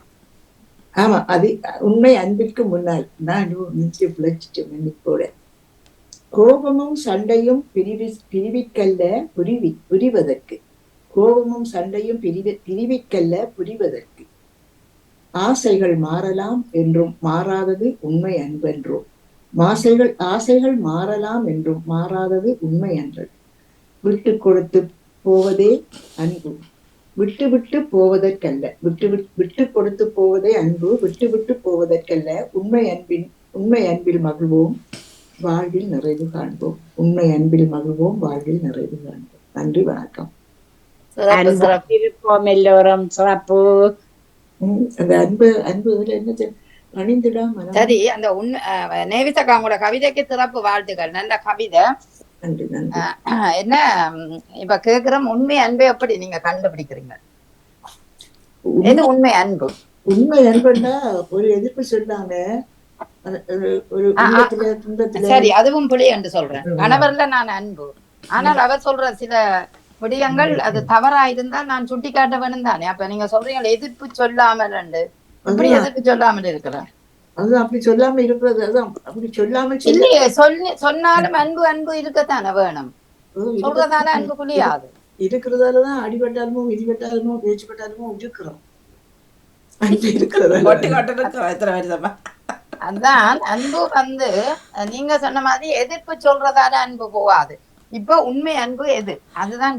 ஆமா அது உண்மை அன்பிற்கு முன்னால். நான் நிச்சயம் பிழைச்சிட்டேன் மன்னிப்போட. கோபமும் சண்டையும் பிரிவிக்கல்ல புரிவதற்கு. கோபமும் சண்டையும் பிரிவிக்கல்ல புரிவதற்கு. ஆசைகள் மாறலாம் என்றும் மாறாதது உண்மை அன்பென்றோம். ஆசைகள் மாறலாம் என்றும் மாறாதது உண்மை அன்று. விட்டு கொடுத்து போவதே அன்பு, விட்டு விட்டு போவதற்கல்ல. விட்டு கொடுத்து போவதே அன்பு, விட்டு விட்டு போவதற்கல்ல. உண்மை அன்பில் மகிழ்வோம், வாழ்வில் நிறைவு காண்போம். உண்மை அன்பில் மகிழ்வோம், வாழ்வில் நிறைவு காண்போம். நன்றி வணக்கம். இருப்போம் எல்லோரும் சிறப்பு. அந்த அன்பு என்ன பணிந்திடாம. சரி, அந்த நேவிசக்காவோட கவிதைக்கு சிறப்பு வாழ்த்துக்கள். நல்ல கவிதை. நன்றி நன்றி. என்ன இப்ப கேக்குறோம், உண்மை அன்பை எப்படி நீங்க கண்டுபிடிக்கிறீங்க? எது உண்மை அன்பு? உண்மை அன்புன்னா ஒரு எதிர்ப்பு சொல்லாம சரி, அதுவும் பிழை என்று சொல்றேன். கணவர்ல நான் அன்பு, ஆனால் அவர் சொல்ற சில விடயங்கள் அது தவறா இருந்தால் நான் சுட்டி காட்ட வேணும் தானே. அப்ப நீங்க சொல்றீங்க எதிர்ப்பு சொல்லாமல் இப்படி எதிர்ப்பு சொல்லாமல் இருக்கிறேன். அதுதான் அப்படி சொல்லாம இருக்கிறது. அதான் அப்படி சொல்லாம இல்லையே, சொன்னாலும் அன்பு இருக்கத்தானே வேணும். சொல்றதால அன்பு புரியாது. இருக்கிறதாலதான் அடிபட்டாலுமோ விதிபட்டாலுமோ பேச்சுப்பட்டாலுமோ இருக்கிறோம். அதான் அன்பு நீங்க சொன்ன மாதிரி எதிர்ப்பு சொல்றதால அன்பு போகாது. இப்ப உண்மை அன்பு எது? அதுதான்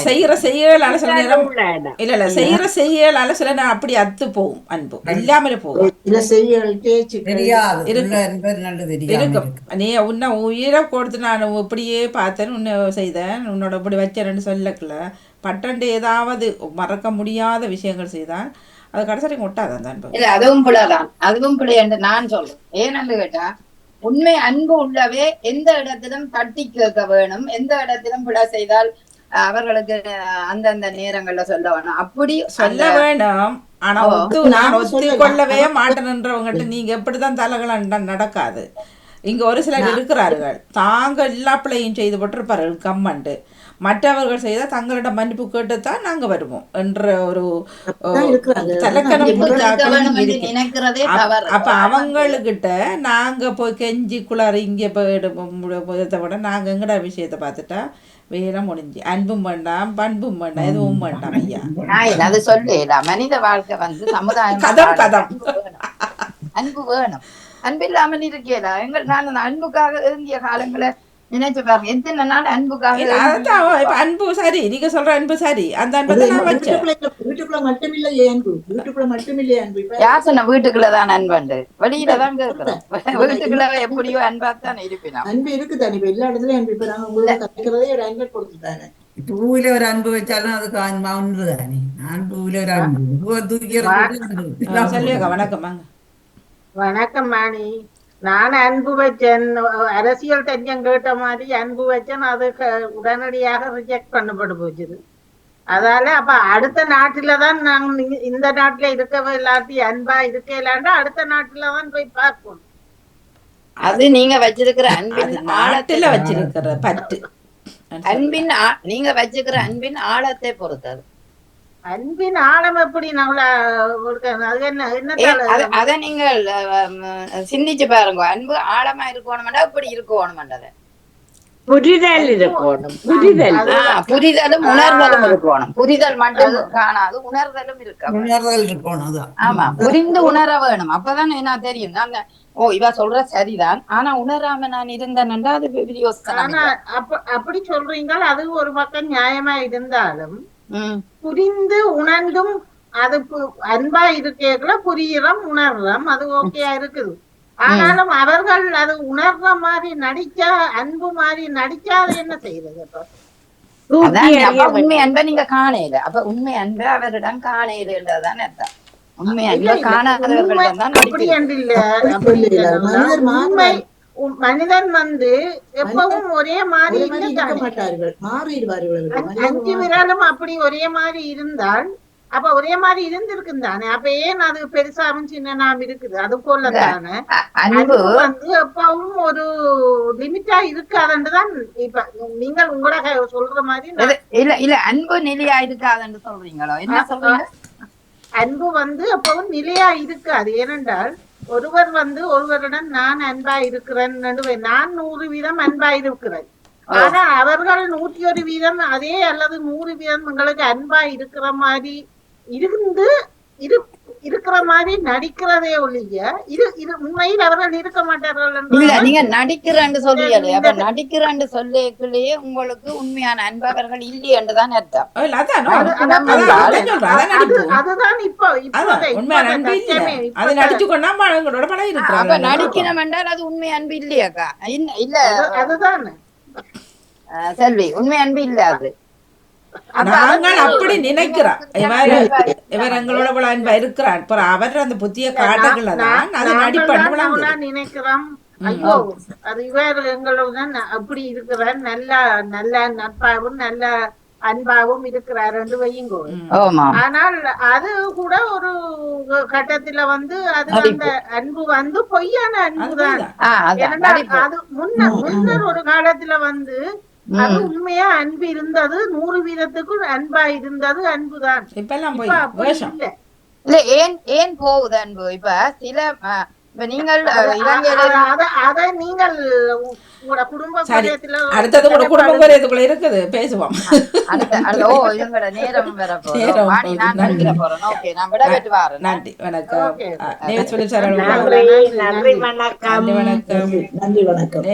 செய்யற செய்யலால சில நேரம் செய்யற செய்யலால சில நேரம் அப்படி அத்து போகும். அன்பு இல்லாமலே போகும். இருக்கும். நீ உன்னை உயிரை கொடுத்து நான் இப்படியே பார்த்தேன், உன்னை செய்தேன், உன்னோட இப்படி வச்சேன்னு சொல்லக்கல. பட்டண்டு ஏதாவது மறக்க முடியாத விஷயங்கள் செய்தான் அது கடைசி ஒட்டாதான் அந்த அன்பு. இல்ல, அதுவும் பிள்ளைதான். அதுவும் பிள்ளை என்று நான் சொல்றேன். ஏன்னு கேட்டா, உண்மை அன்பு உள்ளவே எந்த இடத்திலும் தட்டி கேட்க வேணும். எந்த இடத்திலும் பிழை செய்தால் அவர்களுக்கு அந்தந்த நேரங்கள்ல சொல்ல வேணும். அப்படி சொல்ல வேணும். ஆனா நான் ஒத்துக்கொள்ளவே மாட்டேன்றவங்கிட்ட நீங்க எப்படிதான் தலைகள் நடக்காது. இங்க ஒரு சிலர் இருக்கிறார்கள், தாங்க எல்லா பிள்ளையும் செய்து போட்டிருப்பார்கள் கம்மண்டு. மற்றவர்கள் செய்தால் தங்களிடம் மன்னிப்பு கேட்டுத்தான் நாங்க வருவோம் என்ற ஒரு அப்படிதான் இருக்கிறாங்க. தலக்கணம் நினைக்கிறதே தவறு. அப்ப அவங்கக்கிட்ட நாங்க போய் கெஞ்சி குளாரி இங்கே போய் விட நாங்க எங்கட விஷயத்தை பார்த்துட்டா வேற முடிஞ்சு. அன்பும் வேண்டாம் பண்பும் வேண்டாம் எதுவும் வேண்டாம் ஐயா. அது சொல்லல. மனித வாழ்க்கை வந்து சமுதாயம் கதம் அன்பு வேணும். அன்பு இல்லாமல் இருக்கல. நான் அன்புக்காக இருந்திய காலங்களை நினைச்சு பாருங்க. எத்தனை நாள் அன்புக்காக. அன்பு சரி, நீங்க சொல்ற அன்பு சரி. அந்த அன்பை நான் வச்சேன். வீட்டுக்குள்ள மட்டுமில்லையே அன்பு, வீட்டுக்குள்ள மட்டுமில்லையே அன்பு. யார் சொன்ன வீட்டுக்குள்ளதான் அன்பு? வெளியில தான் கேட்கிறோம். வீட்டுக்குள்ள எப்படியோ அன்பாத்தான் இருப்பினா. அன்பு இருக்குதானே இப்ப எல்லா இடத்துலயும் அன்பு. இப்ப நாங்க உங்களை கத்துக்கிறதே ஒரு அன்பை கொடுத்துட்டாங்க. பூவில ஒரு அன்பு வச்சாலும் அதுக்கு ஒன்று தானே. நான் பூவில ஒரு அன்பு சொல்லுங்க. வணக்கம் வாங்க. வணக்கம் மாணி. நான் அன்பு வச்சேன், அரசியல் தஞ்சம் கேட்ட மாதிரி அன்பு வச்சேன். அது உடனடியாக ரிஜெக்ட் பண்ணப்பட்டு போச்சுது. அதால அப்ப அடுத்த நாட்டுலதான் நாங்க இந்த நாட்டுல இருக்கவே இல்லாட்டி அன்பா இருக்கலாண்டா அடுத்த நாட்டுலதான் போய் பார்க்கணும். அது நீங்க வச்சிருக்கிற அன்பின் ஆழத்துல வச்சிருக்கிற பற்று. அன்பின் நீங்க வச்சுக்கிற அன்பின் ஆழத்தை பொறுத்தது. அன்பின் ஆழம் எப்படி நம்மள அது என்ன அத நீங்க சிந்திச்சு பாருங்க. அன்பு ஆழமா இருக்கணும்டா இப்படி இருக்கணும்ன்றத புரிதல் இருக்கணும். புரிதலும் உணர்தலும் இருக்கணும். புரிதல் மட்டும் காணாது, உணர்தலும் இருக்கணும். ஆமா, புரிந்து உணர வேணும். அப்பதான் என்ன தெரியும். அந்த இவ சொல்ற சரிதான், ஆனா உணராம நான் இருந்தேன்டா அது விரியோசனம். அப்படி சொல்றீங்க. அது ஒரு பக்கம் நியாயமா இருந்தாலும் புரிந்து உணர்ந்தும் அது அன்பா இருக்கேக்குள்ள புரியுறோம் உணர்றோம், அது ஓகேயா இருக்குது. ஆனாலும் அவர்கள் அது உணர்ற மாதிரி நடிச்சா, அன்பு மாதிரி நடிச்சா அது என்ன செய்யறது? உண்மை அன்பை நீங்க காணையில. அப்ப உண்மை அன்பை அவரிடம் காணையிலதான் அர்த்தம். உண்மை அன்பை காணாதவர்களிடம் தான் அப்படி என்று இல்ல. மனிதன் வந்து எப்பவும் ஒரே மாதிரி இருக்க மாட்டார்கள், மாறிடுவார்கள். 5 விரலும் அப்படி ஒரே மாதிரி இருந்தால் அப்ப ஒரே மாதிரி இருந்திருக்கும் தானே. அப்ப ஏன் அது பெருசாவும் சின்னனாம் இருக்குது? அது போல தானே அன்பு வந்து எப்பவும் ஒரு லிமிட்டா இருக்காதுன்னுதான் இப்ப நீங்கள் உங்களோட சொல்ற மாதிரி. இல்ல அன்பு நிலையா இருக்காதுன்னு சொல்றீங்களோ? என்ன சொல்றீங்க? அன்பு வந்து எப்பவும் நிலையா இருக்காது. ஏனென்றால் ஒருவர் வந்து ஒருவருடன் நான் அன்பா இருக்கிறேன், நான் 100% அன்பா இருக்கிறேன். ஆனா அவர்கள் 101% அதே அல்லது 100% உங்களுக்கு அன்பா இருக்கிற மாதிரி இருந்து இருக்கிற மாதிரி நடிக்கிறதே ஒழிய இது உண்மையில் அவர்கள் இருக்க மாட்டார்கள். இல்ல, நீங்க நடிக்கிறேன்னு சொல்றீங்க. அப்ப நடிக்கிறேன்னு சொல்லியே உங்களுக்கு உண்மையான அன்பவர்கள் இல்லையே என்றுதான் அர்த்தம். அதுதான் இப்போ நடிக்கணும் என்றால் அது உண்மை அன்பு இல்லையாக்கா? இல்ல, அதுதான் செல்வி, உண்மை அன்பு இல்ல. அது நாங்கள் அப்படி நினைக்கிறோம். இவர் எங்களோட அன்பா இருக்கிறார், அவர் அந்த புத்திய காட்டுகள்தான் அது நடிப்பண்ண நினைக்கிறோம். ஐயோ, அது இவர் எங்களுடன் அப்படி இருக்கிறார், நல்ல நல்ல நட்பாகவும் நல்ல அன்பாகவும் இருக்கிறார் என்று வையுங்கோ. ஆனால் அது கூட ஒரு கட்டத்துல வந்து அது அந்த அன்பு வந்து பொய்யான அன்புதான். அது முன்னர் ஒரு காலத்துல வந்து அது உண்மையா அன்பு இருந்தது, 100% அன்பா இருந்தது, அன்புதான். இல்ல, ஏன் போகுது அன்பு? இப்ப சில நீங்கள் அத நீங்கள் உங்களோட குடும்ப அடுத்தது கூட குடும்ப குறையத்துக்குள்ள இருக்குது, பேசுவோம். நேரம் வர போறோம். நன்றி, வணக்கம். நன்றி, வணக்கம். நன்றி, வணக்கம்.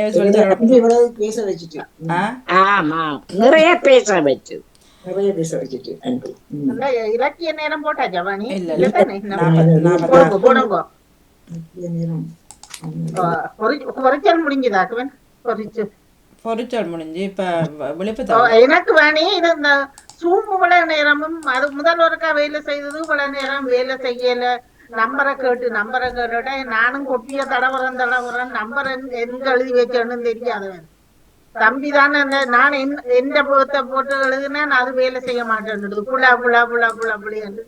பேச வச்சுட்டு நிறைய பேச வச்சு இலக்கிய நேரம் போட்டா ஜவானி பொறிச்சல் முடிஞ்சுதாக்குவன். பொறிச்சல் முடிஞ்சு இப்ப எனக்கு வேணி இது இந்த சூம் இவ்வளவு நேரமும் அது முதல் ஒருக்கா வேலை செய்தது, இவ்வளவு நேரம் வேலை செய்யல. நம்பரை கேட்டுட்டா நானும் கொப்பிய தடவரன் நம்பர் எங்க எழுதி வச்சேன்னு தெரியாதவன் தம்பிதான். நான் எந்த புகத்தை போட்டு எழுதுனேன், அது வேலை செய்ய மாட்டேன். புள்ளா புள்ளா புள்ளா புள்ளா புள்ளி என்று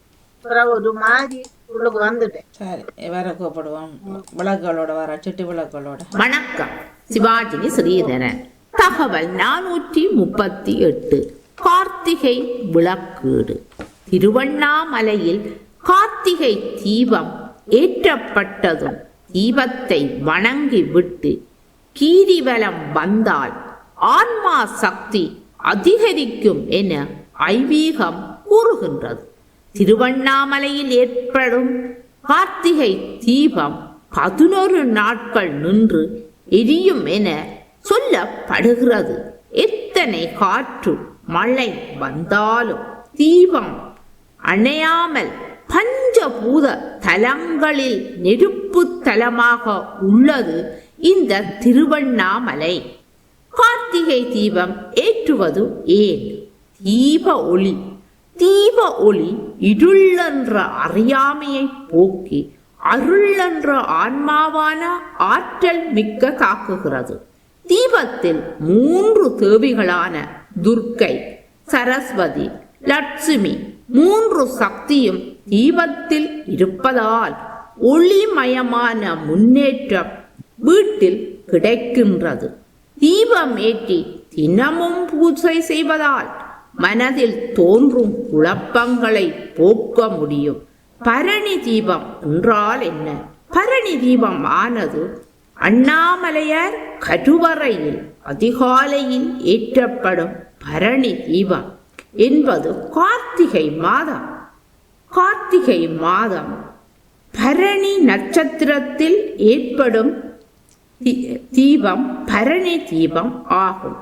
ஒரு மாதிரி உள்ளுக்கு வந்துட்டேன். சரி, வேற கூப்பிடுவோம். விளக்குகளோட வர சுட்டி விளக்குகளோட. வணக்கம், சிவாஜினி ஸ்ரீதரன். தகவல் 438. கார்த்திகை விளக்கீடு. திருவண்ணாமலையில் கார்த்திகை தீபம் ஏற்றப்பட்டதும் தீபத்தை வணங்கி விட்டு கீரிவலம் வந்தால் ஆன்மா சக்தி அதிகரிக்கும் என ஐதீகம் கூறுகின்றது. திருவண்ணாமலையில் ஏற்படும் கார்த்திகை தீபம் 11 நாட்கள் நின்று எரியும் என சொல்லப்படுகிறது. எத்தனை காற்று மழை வந்தாலும் தீபம் அணையாமல் பஞ்சபூத தலங்களில் நெருப்பு தலமாக உள்ளது இந்த திருவண்ணாமலை. கார்த்திகை தீபம் ஏற்றுவது ஏன்? தீப ஒளி இருளென்ற அறியாமையை போக்கி அருளென்ற ஆன்மாவான ஆற்றல் மிக்க காக்குகிறது. தீபத்தில் 3 தேவிகளான துர்க்கை, சரஸ்வதி, லட்சுமி 3 சக்தியும் தீபத்தில் இருப்பதால் ஒளிமயமான முன்னேற்றம் வீட்டில் கிடைக்கின்றது. தீபம் ஏற்றி தினமும் பூஜை செய்வதால் மனதில் தோன்றும் குழப்பங்களை போக்க முடியும். பரணி தீபம் என்றால் என்ன? பரணி தீபம் ஆனது அண்ணாமலையார் கருவறையில் அதிகாலையில் ஏற்றப்படும் பரணி தீபம் என்பது கார்த்திகை மாதம் பரணி நட்சத்திரத்தில் ஏற்படும் தீபம் பரணி தீபம் ஆகும்.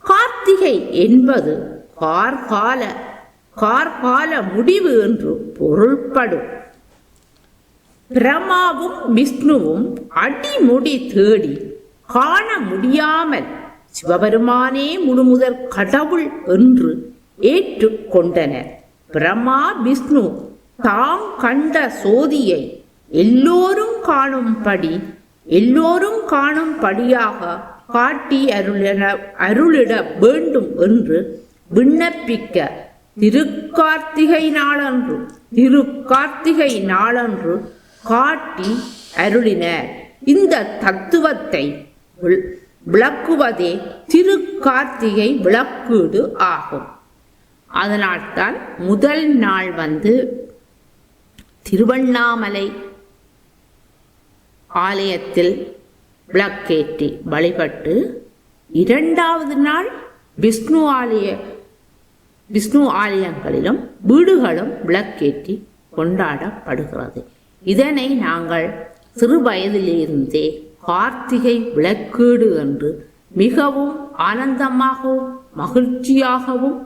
கார்த்திகை என்பது கார்கால முடிவு என்று பொருள்படும். பிரம்மாவும் விஷ்ணுவும் அடிமுடி தேடி காண முடியாமல் சிவபெருமானே முழுமுதற் கடவுள் என்று ஏற்றுக்கொண்டனர். பிரம்மா விஷ்ணு தாம் கண்ட சோதியை எல்லோரும் காணும்படியாக காட்டி அருளிட வேண்டும் என்று விண்ணப்பிக்க திருக்கார்த்திகை நாளன்று காட்டி அருளினர். இந்த தத்துவத்தை விளக்குவதே திருக்கார்த்திகை விளக்கீடு ஆகும். அதனால்தான் முதல் நாள் திருவண்ணாமலை ஆலயத்தில் விளக்கேற்றி வழிபட்டு 2வது நாள் விஷ்ணு ஆலயங்களிலும் வீடுகளும் விளக்கேற்றி கொண்டாடப்படுகிறது. இதனை நாங்கள் சிறு வயதிலிருந்தே கார்த்திகை விளக்கீடு என்று மிகவும் ஆனந்தமாகவும் மகிழ்ச்சியாகவும்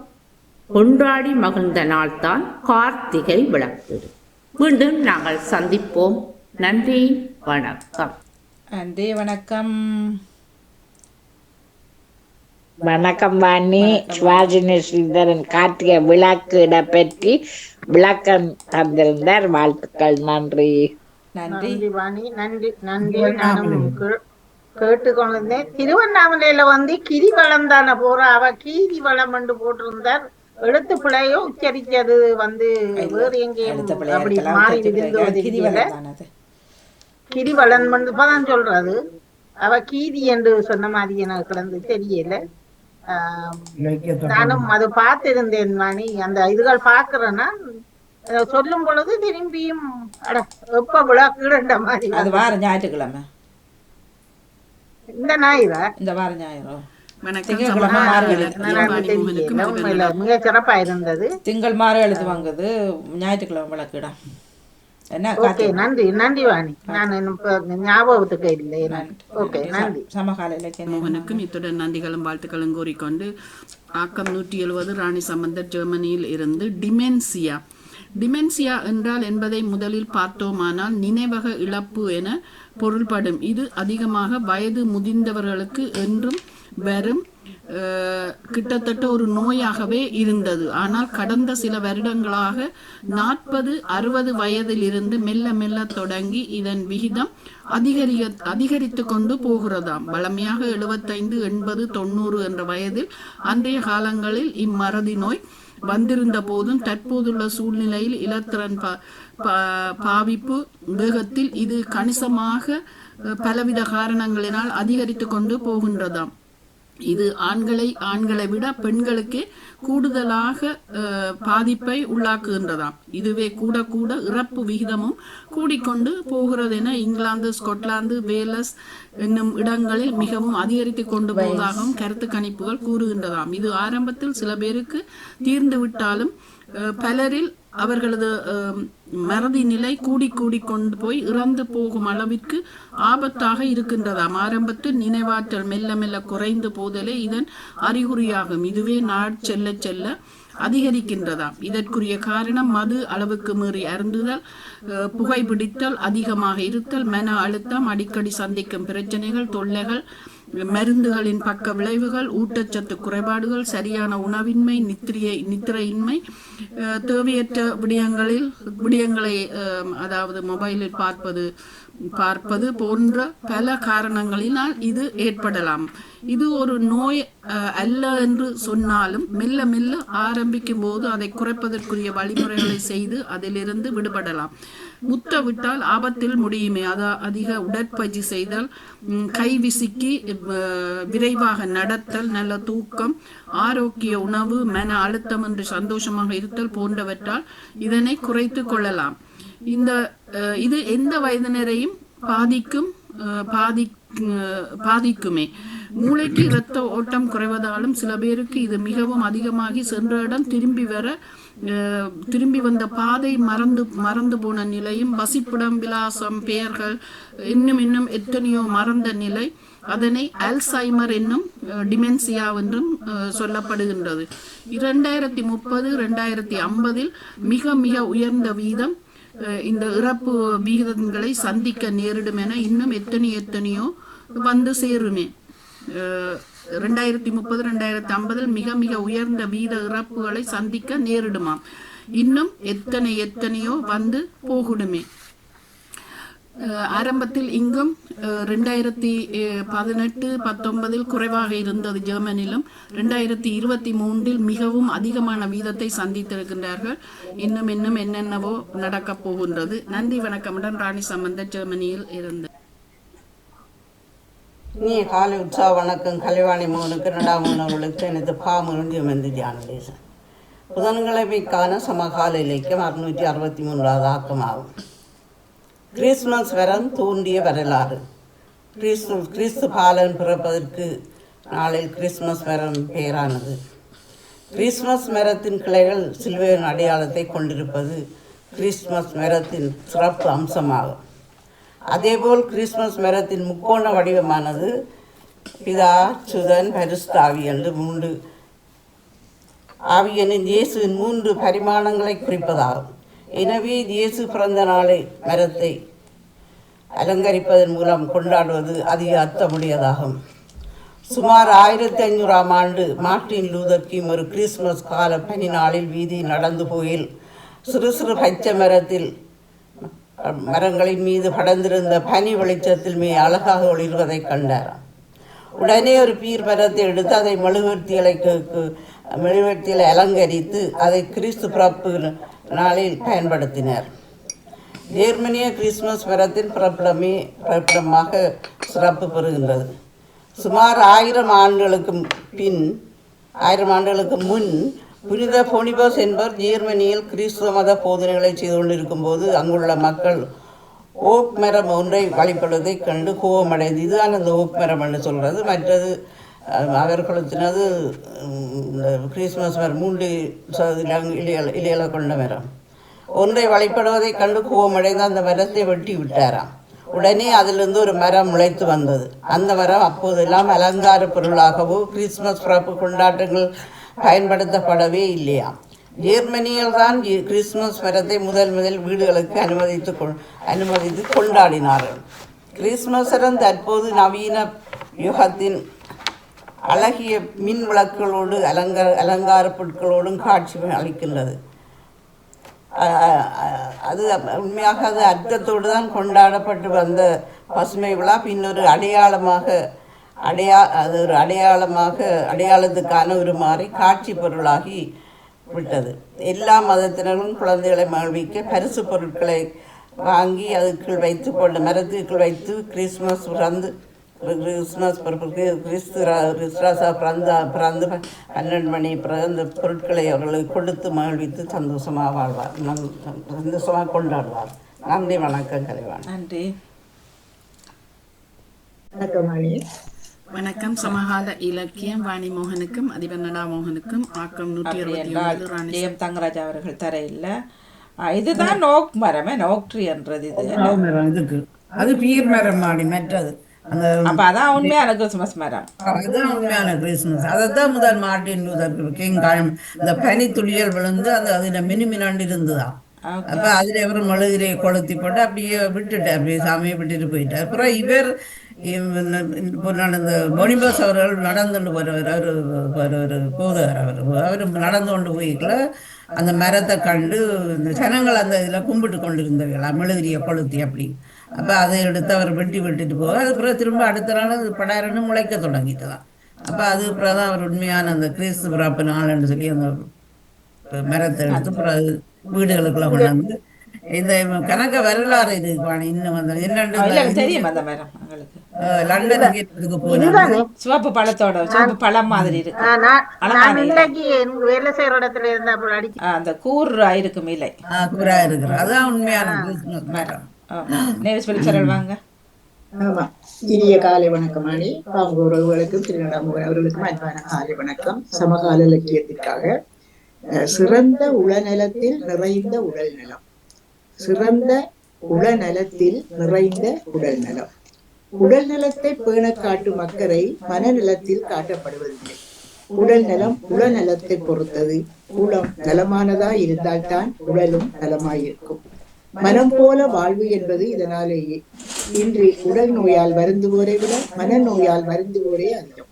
கொண்டாடி மகிழ்ந்த நாள்தான் கார்த்திகை விளக்கீடு. மீண்டும் நாங்கள் சந்திப்போம். நன்றி, வணக்கம். நன்றி, வணக்கம். வணக்கம் வாணி. சுவாஜினி ஸ்ரீதரன் கார்த்திகை விளக்கீட பற்றி விளக்கம் தந்திருந்தார். வாழ்த்துக்கள். நன்றி. நன்றி வாணி. நன்றி நன்றி. நானும் கேட்டுக்கொண்டிருந்தேன். திருவண்ணாமலையில கிரிவலம் தானே போற, அவ கீரிவளம் என்று போட்டிருந்தார். எழுத்து பிழையோ உச்சரிச்சது வேறு எங்கேயும் அப்படி மாறி கிரிவலன் தான் சொல்றது. அவ கீதி என்று சொன்ன மாதிரி எனக்கு கிடந்து தெரியல. நானும் அது பார்த்திருந்தேன் வாணி. அந்த இதுகள் பாக்குறேன்னா சொல்லும் பொழுது திரும்பியும் எப்ப விழாக்குற மாதிரி. அது வார ஞாயிற்றுக்கிழமை, இந்த ஞாயிறா? இந்த வார ஞாயிறோ? மிக சிறப்பா இருந்தது. திங்கள் மாறு எழுத்து வாங்குது, ஞாயிற்றுக்கிழமை விளக்கிடா. நன்றி நன்றி வாணி. நான் ஞாபகத்துக்கு இல்லை. நன்றி. மோகனுக்கும் இத்துடன் நன்றிகளும் வாழ்த்துக்களும் கூறிக்கொண்டு ஆக்கம் 170 ராணி சம்பந்தர் ஜெர்மனியில் இருந்து டிமென்சியா என்றால் என்பதை முதலில் பார்த்தோமானால் நினைவக இழப்பு என பொருள்படும். இது அதிகமாக வயது முதிர்ந்தவர்களுக்கு என்றும் வரும் கிட்டத்தட்ட ஒரு நோயாகவே இருந்தது. ஆனால் கடந்த சில வருடங்களாக 40-60 வயதிலிருந்து மெல்ல மெல்ல தொடங்கி இதன் விகிதம் அதிகரித்து கொண்டு போகிறதாம். வளமையாக 75, 80, 90 என்ற வயதில் அன்றைய காலங்களில் இம்மறதி நோய் வந்திருந்த போதும் தற்போதுள்ள சூழ்நிலையில் இலத்திரன் பாவிப்பு வேகத்தில் இது கணிசமாக பலவித காரணங்களினால் அதிகரித்து கொண்டு போகின்றதாம். இது ஆண்களை விட பெண்களுக்கே கூடுதலாக பாதிப்பை உள்ளாக்குகின்றதாம். இதுவே கூட கூட இறப்பு விகிதமும் கூடிக்கொண்டு போகிறது என இங்கிலாந்து, ஸ்கொட்லாந்து, வேலஸ் என்னும் இடங்களில் மிகவும் அதிகரித்து கொண்டு போவதாகவும் கருத்து கணிப்புகள் கூறுகின்றதாம். இது ஆரம்பத்தில் சில பேருக்கு தீர்ந்து விட்டாலும் பலரில் அவர்களது மறதி நிலை கூடி கொண்டு போய் இறந்து போகும் அளவிற்கு ஆபத்தாக இருக்கின்றதாம். ஆரம்பத்தில் நினைவாற்றல் மெல்ல மெல்ல குறைந்து போதலே இதன் அறிகுறியாகும். இதுவே நாள் செல்ல செல்ல அதிகரிக்கின்றதாம். இதற்குரிய காரணம் மது அளவுக்கு மீறி அருந்துதல், புகைப்பிடித்தல், அதிகமாக இருத்தல், மன அழுத்தம், அடிக்கடி சந்திக்கும் பிரச்சனைகள், தொல்லைகள், மருந்துகளின் பக்க விளைவுகள், ஊட்டச்சத்து குறைபாடுகள், சரியான உணவின்மை, நித்திரையின்மை, தேவையற்ற விடயங்களை அதாவது மொபைலில் பார்ப்பது போன்ற பல காரணங்களினால் இது ஏற்படலாம். இது ஒரு நோய் அல்ல என்று சொன்னாலும் மெல்ல மெல்ல ஆரம்பிக்கும் போது அதை குறைப்பதற்குரிய வழிமுறைகளை செய்து அதிலிருந்து விடுபடலாம். முத்தவிட்டால் ஆபத்தில் முடியுமே. அதிக உடற்பயிற்சி செய்தல், கை விசுக்கி விரைவாக நடத்தல், நல்ல தூக்கம், ஆரோக்கிய உணவு, மன அழுத்தம் என்று சந்தோஷமாக இருத்தல் போன்றவற்றால் இதனை குறைத்து கொள்ளலாம். இது எந்த வயதினரையும் பாதிக்குமே. மூளைக்கு இரத்த ஓட்டம் குறைவதாலும் சில பேருக்கு இது மிகவும் அதிகமாகி சென்ற இடம் திரும்பி வந்த பாதை மறந்து போன நிலையும், வசிப்பிடம், விலாசம், பெயர்கள், இன்னும் எத்தனையோ மறந்த நிலை, அதனை அல்சைமர் என்னும் டிமென்சியா என்றும் சொல்லப்படுகின்றது. 2030-2050 மிக மிக உயர்ந்த வீதம் இந்த இறப்பு விகிதங்களை சந்திக்க நேரிடும் என இன்னும் எத்தனையோ வந்து சேருமே. 2030-2050 மிக மிக உயர்ந்த வீத இறப்புகளை சந்திக்க நேரிடுமாம். இன்னும் எத்தனையோ வந்து போகுடுமே. ஆரம்பத்தில் இங்கும் 2018-19 குறைவாக இருந்தது ஜெர்மனிலும். 2023 மிகவும் அதிகமான வீதத்தை சந்தித்திருக்கின்றார்கள். இன்னும் என்னென்னவோ நடக்கப் போகின்றது. நன்றி, வணக்கமுடன் ராணி சம்பந்த, ஜெர்மனியில் இருந்து. நீ காலை உற்சாக வணக்கம். கலைவாணி மோகனுக்கு 2ஆம் உணவுகளுக்கு எனது பாமுறிஞ்சி வந்து தியானதேசன். புதன்கிழமைக்கான சமகால இலக்கியம் 663வது ஆக்கமாகும். கிறிஸ்துமஸ் வரம் தோன்றிய வரலாறு. கிறிஸ்து பாலன் பிறப்பதற்கு நாளில் கிறிஸ்துமஸ் மரம் பெயரானது. கிறிஸ்துமஸ் மரத்தின் கிளைகள் சிலுவையின் அடையாளத்தை கொண்டிருப்பது கிறிஸ்துமஸ் மரத்தின் சிறப்பு அம்சமாகும். அதேபோல் கிறிஸ்துமஸ் மரத்தின் முக்கோண வடிவமானது பிதா, சுதன், பரிசுத்த ஆவி என்று 3 ஆவியனின் இயேசுவின் 3 பரிமாணங்களை குறிப்பதாகும். எனவே இயேசு பிறந்த நாளை மரத்தை அலங்கரிப்பதன் மூலம் கொண்டாடுவது அதிக அர்த்தமுடையதாகும். சுமார் 1500ஆம் ஆண்டு மார்ட்டின் லூதர் கிங் ஒரு கிறிஸ்துமஸ் கால பனி நாளில் வீதி நடந்து போயில் சிறு பச்சை மரங்களின் மீது படர்ந்திருந்த பனி வெளிச்சத்தில் அழகாக ஒளிர்வதை கண்டார். உடனே ஒரு பீர் மரத்தை எடுத்து அதை மெழுகுவர்த்தியில் அலங்கரித்து அதை கிறிஸ்து பிறப்பு நாளில் பயன்படுத்தினர். ஜெர்மனிய கிறிஸ்துமஸ் மரத்தின் பிறப்பிடமாக சிறப்பு பெறுகின்றது. சுமார் 1000 ஆண்டுகளுக்கு முன் புனித பொனிபஸ் என்பவர் ஜெர்மனியில் கிறிஸ்துவ மத போதனைகளை செய்து கொண்டிருக்கும் போது அங்குள்ள மக்கள் ஓக் மரம் ஒன்றை வழிபடுவதை கண்டு கோபமடைந்து, இதுதான் அந்த ஓக் மரம் என்று சொல்கிறது. மற்றது அவர்களுத்தினது இந்த கிறிஸ்துமஸ் மரம் 3 இலைகளை கொண்ட மரம் ஒன்றை வழிபடுவதை கண்டு கோபமடைந்து அந்த மரத்தை வெட்டி விட்டாராம். உடனே அதிலிருந்து ஒரு மரம் முளைத்து வந்தது. அந்த மரம் அப்போதெல்லாம் அலங்கார பொருளாகவோ கிறிஸ்துமஸ் பிறப்பு கொண்டாட்டங்கள் பயன்படுத்தப்படவே இல்லையாம். ஜெர்மனியில் தான் கிறிஸ்துமஸ் மரத்தை முதல் வீடுகளுக்கு அனுமதித்து கொண்டாடினார்கள். கிறிஸ்துமஸ் மரம் தற்போது நவீன யுகத்தின் அழகிய மின் விளக்குகளோடு அலங்கார பொருட்களோடும் காட்சி அளிக்கின்றது. அது உண்மையாக அது அர்த்தத்தோடு தான் கொண்டாடப்பட்டு வந்த பசுமை விழா பின்னொரு அடையாளத்துக்கான ஒரு மாறி காட்சி பொருளாகி விட்டது. எல்லா மதத்தினரும் குழந்தைகளை மகிழ்விக்க பரிசு பொருட்களை வாங்கி அதுக்குள் வைத்து மரத்துக்குள் வைத்து கிறிஸ்துமஸ் கிறிஸ்மஸ் பிறப்புக்கு கிறிஸ்துராசா பிறந்து 12 மணி பிறந்த பொருட்களை அவர்களுக்கு கொடுத்து மகிழ்வித்து சந்தோஷமாக வாழ்வார், சந்தோஷமாக கொண்டாடுவார். நன்றி, வணக்கம் கலைவாணி. நன்றி. வணக்கம். சமகால இலக்கியம் வாணி மோகனுக்கும் அதிபர் நடா மோகனுக்கும் ஆக்கம் 169 ராணி ஜெயம் தங்கராஜ் அவர்கள் தர இல்லை. இதுதான் நோக் மரமே, நோக் ட்ரீ என்றது. இது இதுக்கு அது பீர் மரம் மாடி மற்றது அந்த அப்ப அதான் உண்மையான கிறிஸ்துமஸ் மரம். அதுதான் உண்மையான கிறிஸ்துமஸ். அதைத்தான் முதல் மார்ட்டின் லூதர் கிங் இந்த பனி துளியல் விழுந்து அந்த அதில் மினுமினாண்டு இருந்துதான். அப்ப அதுல இவர் மழுதிரையை கொளுத்தி போட்டு அப்படியே விட்டுட்டார், அப்படியே சாமியை விட்டுட்டு போயிட்டார். அப்புறம் இவர் நடந்த பொனிபஸ் அவர்கள் நடந்துட்டு போறவர், ஒரு போதகர், அவர் நடந்து கொண்டு போய்க்கல அந்த மரத்தை கண்டு இந்த ஜனங்கள் அந்த இதில் கும்பிட்டு கொண்டு இருந்தவர்கள் மெழுதிரியை கொளுத்தி அப்படி. அப்போ அதை எடுத்து அவர் விட்டுட்டு போக, அதுக்கப்புறம் திரும்ப அடுத்த நாள் அது படாரன்னு முளைக்க தொடங்கிட்டுதான். அப்போ அதுக்கப்புறம் தான் அவர் உண்மையான அந்த கிறிஸ்து பிறப்பு நாள்னு சொல்லி அந்த மரத்தை எடுத்து அப்புறம் வீடுகளுக்குள்ள கொண்டாந்து இந்த கணக்க வரலாறு இது இன்னும் வந்து தெரியும். அந்த மரம் லண்டனுக்கு போனாங்க, சிவப்பு பழத்தோட சிவப்பு பழம் மாதிரி இருக்கு. வேலை செய்யற இடத்துல இருந்தா அந்த கூரா இருக்கும் இலை கூரா இருக்கிற அதான் உண்மையான மரம். வாங்க. ஆமா, இனிய காலை வணக்கம் அணி பாம்பு உறவுகளுக்கும் திருநடாமுகன் அவர்களுக்கும் அன்பான காலை வணக்கம். சமகால இலக்கியத்திற்காக சிறந்த உளநலத்தில் நிறைந்த உடல் நலம். சிறந்த உளநலத்தில் நிறைந்த உடல் நலம். உடல் நலத்தை பேண காட்டும் அக்கறை மனநலத்தில் காட்டப்படுவதில்லை. உடல் நலம் உளநலத்தை பொறுத்தது. உளம் நலமானதா இருந்தால்தான் உடலும் நலமாயிருக்கும். மனம் போல வாழ்வு என்பது இதனாலேயே. இன்று உடல் நோயால் வருந்துவோரை விட மனநோயால் வருந்துவோரே அதிகம்.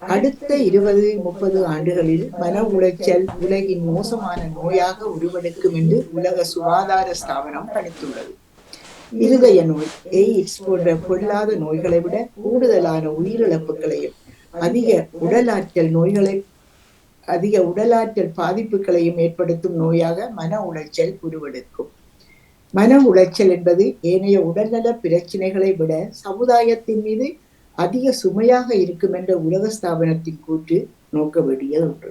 அடுத்த 20-30 ஆண்டுகளில் மன உளைச்சல் உலகின் மோசமான நோயாக உருவெடுக்கும் என்று உலக சுகாதார ஸ்தாபனம் கணித்துள்ளது. இருதய நோய், எய்ட்ஸ் போன்ற பொல்லாத நோய்களை விட கூடுதலான உயிரிழப்புகளையும் அதிக உடலாற்றல் பாதிப்புகளையும் ஏற்படுத்தும் நோயாக மன உளைச்சல் உருவெடுக்கும். மன உளைச்சல் என்பது ஏனைய உடல்நல பிரச்சனைகளை விட சமுதாயத்தின் மீது அதிக சுமையாக இருக்கும் என்ற உலக ஸ்தாபனத்தின் கூற்று நோக்க வேண்டியது ஒன்று.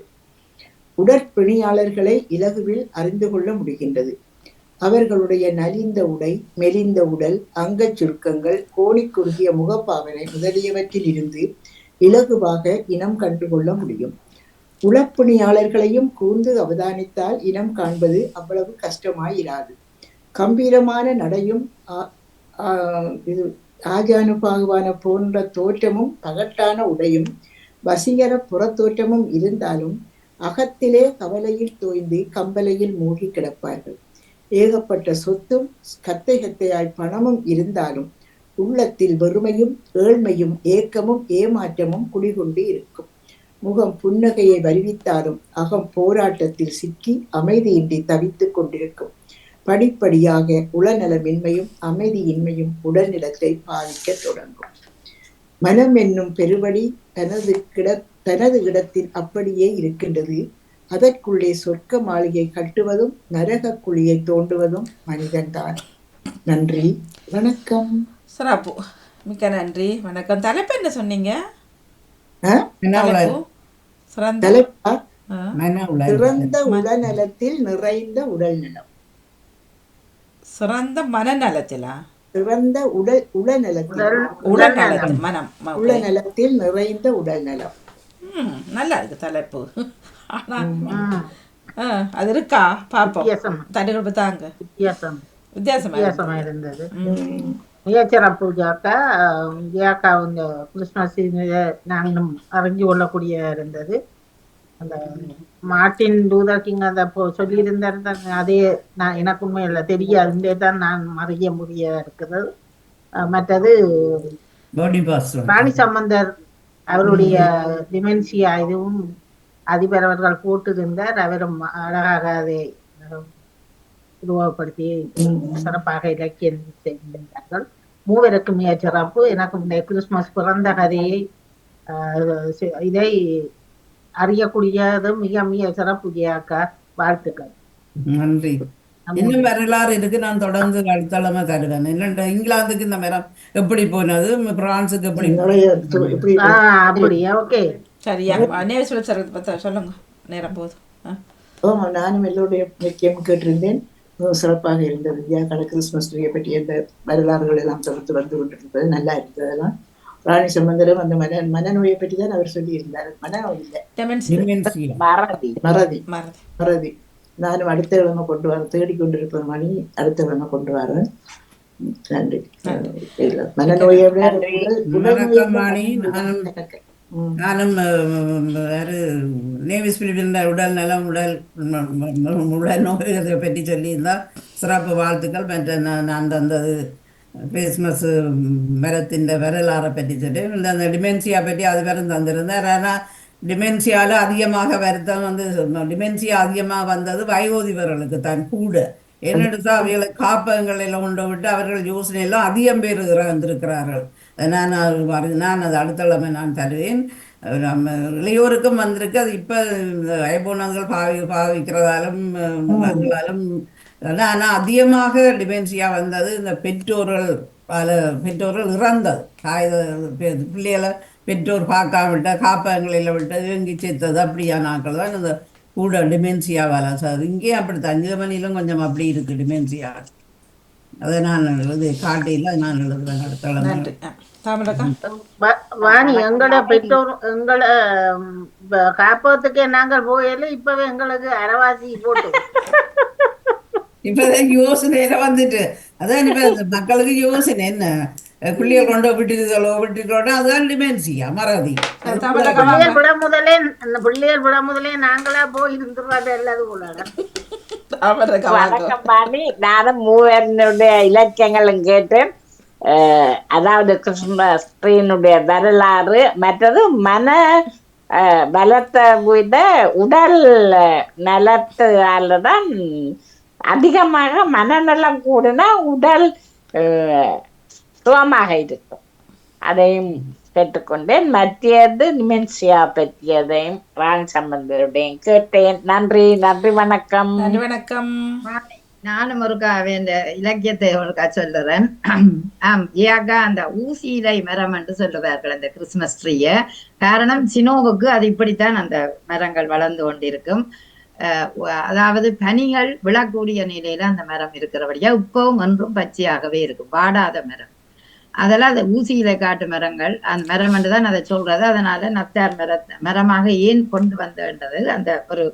உடற்பணியாளர்களை இலகுவில் அறிந்து கொள்ள முடிகின்றது. அவர்களுடைய நலிந்த உடை, மெலிந்த உடல், அங்க சுருக்கங்கள், கோணி குறுகிய முகப்பாவனை முதலியவற்றில் இருந்து இலகுவாக இனம் கண்டுகொள்ள முடியும். உளப்பணியாளர்களையும் கூர்ந்து அவதானித்தால் இனம் காண்பது அவ்வளவு கஷ்டமாயிராது. கம்பீரமான நடையும் ஆஜானுபாகுவான போன்ற தோற்றமும் பகட்டான உடையும் வசீகர புறத்தோற்றமும் இருந்தாலும் அகத்திலே கவலையில் தோய்ந்து கம்பலையில் மூழ்கி கிடப்பார்கள். ஏகப்பட்ட சொத்தும் கத்தையாய் பணமும் இருந்தாலும் உள்ளத்தில் வெறுமையும் ஏழ்மையும் ஏக்கமும் ஏமாற்றமும் குடிகொண்டு இருக்கும். முகம் புன்னகையை வருவித்தாலும் அகம் போராட்டத்தில் சிக்கி அமைதியின்றி தவித்துக் கொண்டிருக்கும். படிப்படியாக உளநலமின்மையும் அமைதியின்மையும் உடல்நலத்தை பாதிக்க தொடங்கும். மனம் என்னும் பெருவடி தனது இடத்தில் அப்படியே இருக்கின்றது. அதற்குள்ளே சொர்க்க மாளிகை கட்டுவதும் நரக குழியை தோண்டுவதும் மனிதன்தான். நன்றி, வணக்கம். சிறப்பு, மிக்க நன்றி, வணக்கம். தலைப்பு என்ன சொன்னீங்க? தலைப்பா சிறந்த உடல்நலத்தில் நிறைந்த உடல் நலம். சிறந்த மனநலத்திலா? சிறந்த உளநலத்தில் நிறைந்த உடல் நலம். நல்லா இருக்கு தலைப்பு. ஆனா அது இருக்கா பாப்போம். தடுப்பு தாங்க வித்தியாசமா இருந்தது. மிகச்சிறப்பு ஜாக்கா. ஜாக்கா இந்த கிறிஸ்மஸ் நாங்களும் அறிஞ்சு கொள்ளக்கூடிய இருந்தது. அந்த மார்ட்டின் லூதர் கிங் அதை சொல்லியிருந்தார். அதே நான் எனக்கு உண்மையில தெரியாது, தான் நான் அறிய முடிய இருக்குது. மற்றது ராணி சம்பந்தர் அவருடைய டிமென்சியா இதுவும் அதிபர் அவர்கள் போட்டிருந்தார். அவரும் அழகாக அதை உருவப்படுத்தி சிறப்பாக இலக்கியம் செய்திருந்தார்கள். மூவருக்கும் மிக சிறப்பு. எனக்கு கிறிஸ்துமஸ் பிறந்த கதையை இதை அறியக்கூடியதும் மிக மிக சிறப்பு. ஜெயாக்கா, வாழ்த்துக்கள். நன்றி. இன்னும் வரலாறு இருக்கு. நான் தொடர்ந்து அடுத்தளமா தருவேன். என்னென்ன இங்கிலாந்துக்கு இந்த மரம் எப்படி போனது, பிரான்ஸுக்கு எப்படி நிறைய இப்படி அப்படியா? ஓகே. சரியா நேவிஸ் பிலிப் சார் பற்றி சொல்லுங்க, நேரம் போதும். ஆமா, நானும் எல்லோருடைய முக்கியம் கேட்டிருந்தேன். சிறப்பாக இருந்தது. இந்தியாக்கான கிறிஸ்துமஸ் ட்ரீயை பற்றி அந்த வரலாறுகள் எல்லாம் தொடர்ந்து வந்து கொண்டிருந்தது. நல்லா இருந்தது. அதெல்லாம் ராணி சம்பந்தரும் அந்த மனநோயை பற்றி தான் அவர் சொல்லி இருந்தார். மனநோய் இல்லை, மறதி. நானும் அடுத்த கிழமை கொண்டு வர தேடிக்கொண்டிருப்ப மணி அடுத்த கிழமை கொண்டு வரேன். நன்றி. மனநோயை நானும் நேவிஸ் பிலிப்பின் உடல் நலம் உடல் நோயை பற்றி சொல்லியிருந்தால் சிறப்பு வாழ்த்துக்கள். மற்ற நான் தந்தது கிறிஸ்மஸ் மரத்தின் வரலாறை பற்றி சொல்லி அந்த டிமென்சியா பற்றி அது வரும் தந்திருந்தார். ஆனால் டிமென்சியாவில் அதிகமாக வருத்தம் வந்து டிமென்சியா அதிகமாக வந்தது வயோதிபர்களுக்கு தான் கூட. என்னெடுத்தா அவைகளை காப்பகங்கள் எல்லாம் கொண்டு விட்டு அவர்கள் யோசனையெல்லாம் அதிகம் பேர் இறந்திருக்கிறார்கள். நான் அது அடுத்தளமை நான் தருவேன். நம்ம இளையோருக்கும் வந்திருக்கு. அது இப்போ ஐபோனங்கள் பாவிக்கிறதாலும் அவங்களாலும். ஆனால் அதிகமாக டிமென்சியா வந்தது இந்த பெற்றோர்கள். பல பெற்றோர்கள் இறந்தது. பிள்ளைகளை பெற்றோர் பார்க்காம விட்ட காப்பகங்களில் விட்டு இயங்கி சேர்த்தது அப்படியான ஆட்கள் தான் இந்த கூட டிமென்சியாவால். சார் இங்கேயும் அப்படி தஞ்சமணியிலும் கொஞ்சம் அப்படி இருக்கு டிமென்சியா. அதை நான் எழுது காட்டியில் நான் எழுதுவேன் அடுத்த. வாணி, எங்களோட பெற்றோர் எங்களை காப்பகத்துக்கே நாங்கள் போயில இப்பவே எங்களுக்கு அரைவாசி போட்டு இப்பதான் யோசனையில வந்துட்டு. அதான் இப்ப மக்களுக்கு யோசனை என்ன, பிள்ளைய கொண்டு விட்டுக்கிறோம் அதுதான் டிமென்சியா மறதி. பிள்ளைகள் விட முதலே நாங்களா போய் இருந்துருவாங்க எல்லாது போல. வணக்கம் பாணி. நானும் மூவருடைய இலக்கியங்களும் கேட்டேன். அதாவது கிறிஸ்துமஸ் ட்ரீனுடைய வரலாறு, மற்றது மன பலத்தை விட உடல் நலத்தால தான் அதிகமாக மனநலம் கூடனா உடல் சுகமாக இருக்கும். அதையும் கேட்டுக்கொண்டேன். மற்றது டிமென்சியா பற்றியதையும் ராணி சம்பந்தருடையும் கேட்டேன். நன்றி, நன்றி, வணக்கம். நன்றி, வணக்கம். நானும் ஒருக்கா இந்த இலக்கியத்தை ஒருக்கா சொல்லுறேன். ஏக்கா அந்த ஊசி இலை மரம் என்று சொல்லுவார்கள் அந்த கிறிஸ்துமஸ் ட்ரீய. காரணம் சினோவுக்கு அது இப்படித்தான் அந்த மரங்கள் வளர்ந்து கொண்டிருக்கும். அதாவது பனிகள் விழக்கூடிய நிலையில அந்த மரம் இருக்கிறபடியா இப்பவும் ஒன்றும் பச்சையாகவே இருக்கும், வாடாத மரம். அதெல்லாம் அந்த ஊசியில காட்டு மரங்கள் அந்த மரம் என்றுதான் அதை சொல்றது. அதனால நத்தார் மரமாக ஏன் கொண்டு வந்தது அந்த ஒரு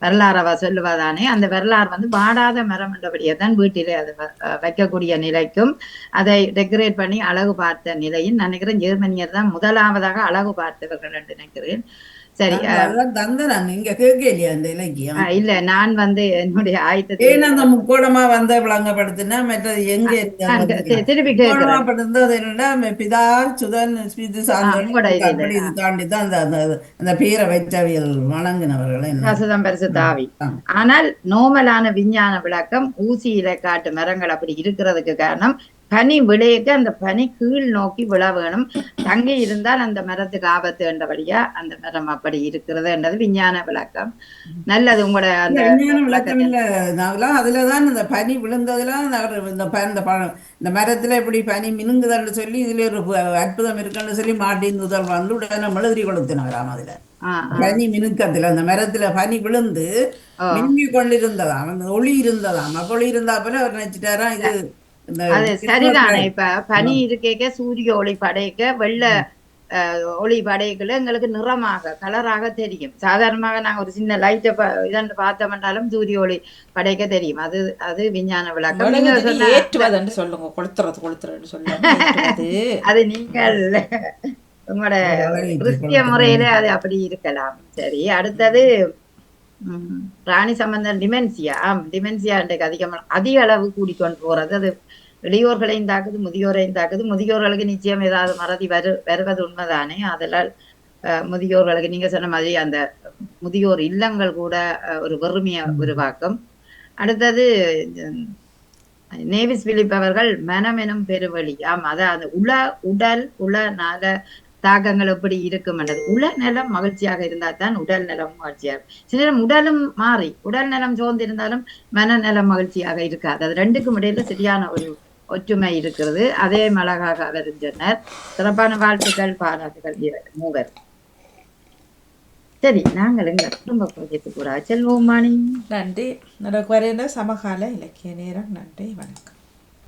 வரலாறு சொல்லுவதானே. அந்த வரலாறு வந்து வாடாத மரம் என்றபடியே தான் வீட்டிலே அதை வைக்கக்கூடிய நிலைக்கும் அதை டெக்கரேட் பண்ணி அழகு பார்த்த நிலையும் நினைக்கிறேன் ஜெர்மனியர் தான் முதலாவதாக அழகு பார்த்தவர்கள் என்று நினைக்கிறேன். சரி, நீங்க கேட்கலையா அந்த இலக்கியம்? இல்ல, நான் வந்து என்னுடைய ஆயத்தத்தை அந்த முக்கோணமா வந்த விளங்கப்படுத்தினா மற்றது எங்க திருப்பி பிதா சுதன் தாண்டிதான் அந்த பேரை வைச்சவியல் வழங்கினவர்கள் பரிசு தாவி. ஆனால் நோமலான விஞ்ஞான விளக்கம் ஊசியில காட்டு மரங்கள் அப்படி இருக்கிறதுக்கு காரணம் பனி விளையக்க அந்த பனி கீழ் நோக்கி விழ வேணும். தங்கி இருந்தால் அந்த மரத்துக்கு ஆபத்து என்றபடியா அந்த மரம் அப்படி இருக்கிறது என்றது விஞ்ஞான விளக்கம். நல்லது. உங்களோட அந்த விளக்கம் இல்ல, அதுலதான் இந்த பனி விழுந்ததுல இந்த மரத்துல இப்படி பனி மினுங்குதுன்னு சொல்லி இதுல ஒரு அற்புதம் இருக்குன்னு சொல்லி மாட்டின் முதல் வந்து உடனே மெழுதிரி கொளுத்தினாராம். அதுல பனி மினுக்கத்துல அந்த மரத்துல பனி விழுந்து மின்னி கொண்டிருந்ததாம், அந்த ஒளி இருந்ததாம். அப்ப ஒளி இருந்தா போல அவர் நினைச்சிட்டாரா இது. அது சரிதானே. இப்ப பனி இருக்கேக்க சூரிய ஒளி படைக்க வெள்ளை ஒளி படைக்குள்ள எங்களுக்கு நிறமாக கலராக தெரியும். சாதாரணமாக நாங்க ஒரு சின்ன லைட்டை இதன்று பார்த்தோம்னாலும் சூரிய ஒளி படைக்க தெரியும். அது விஞ்ஞான விளக்கம். சொல்லுங்க, கொளுத்துறது சொல்லுங்க. அது நீங்கள் உங்களோட கிறிஸ்திய முறையில அது அப்படி இருக்கலாம். சரி, அடுத்தது ராணி சம்பந்தன் டிமென்சியா. டிமென்சியா அதிக அளவு கூடிக்கொண்டு போறது. அது இளையோர்களையும் தாக்குது, முதியோரையும் தாக்குது. முதியோர்களுக்கு நிச்சயம் ஏதாவது மறதி வருவது உண்மைதானே. அதெல்லாம் முதியோர்களுக்கு நீங்க சொன்ன மாதிரி அந்த முதியோர் இல்லங்கள் கூட ஒரு வறுமையை உருவாக்கும். அடுத்தது நேவிஸ் பிலிப் அவர்கள் மனம் எனும் பெருவழி. அதான் அந்த உடல் தாக்கங்கள் எப்படி இருக்கும்ன்றது. உடல்நலம் மகிழ்ச்சியாக இருந்தால் தான் உடல் நலம் மகிழ்ச்சியாக. சில நேரம் உடலும் மாறி உடல் நலம் சோர்ந்து இருந்தாலும் மனநலம் மகிழ்ச்சியாக இருக்காது. அது ரெண்டுக்கும் இடையில சரியான ஒரு ஒற்றுமை இருக்கிறது. அதே அழகாக அவர் சொன்னார். சிறப்பான வாழ்த்துக்கள், பாராட்டுகள் மூவர். சரி, நாங்கள் எங்க குடும்ப ப்ராஜெக்ட் கூட செல்வோம். மாணி நன்றி. நடக்கு வரையின சமகால இலக்கிய நேரம். நன்றி, வணக்கம்.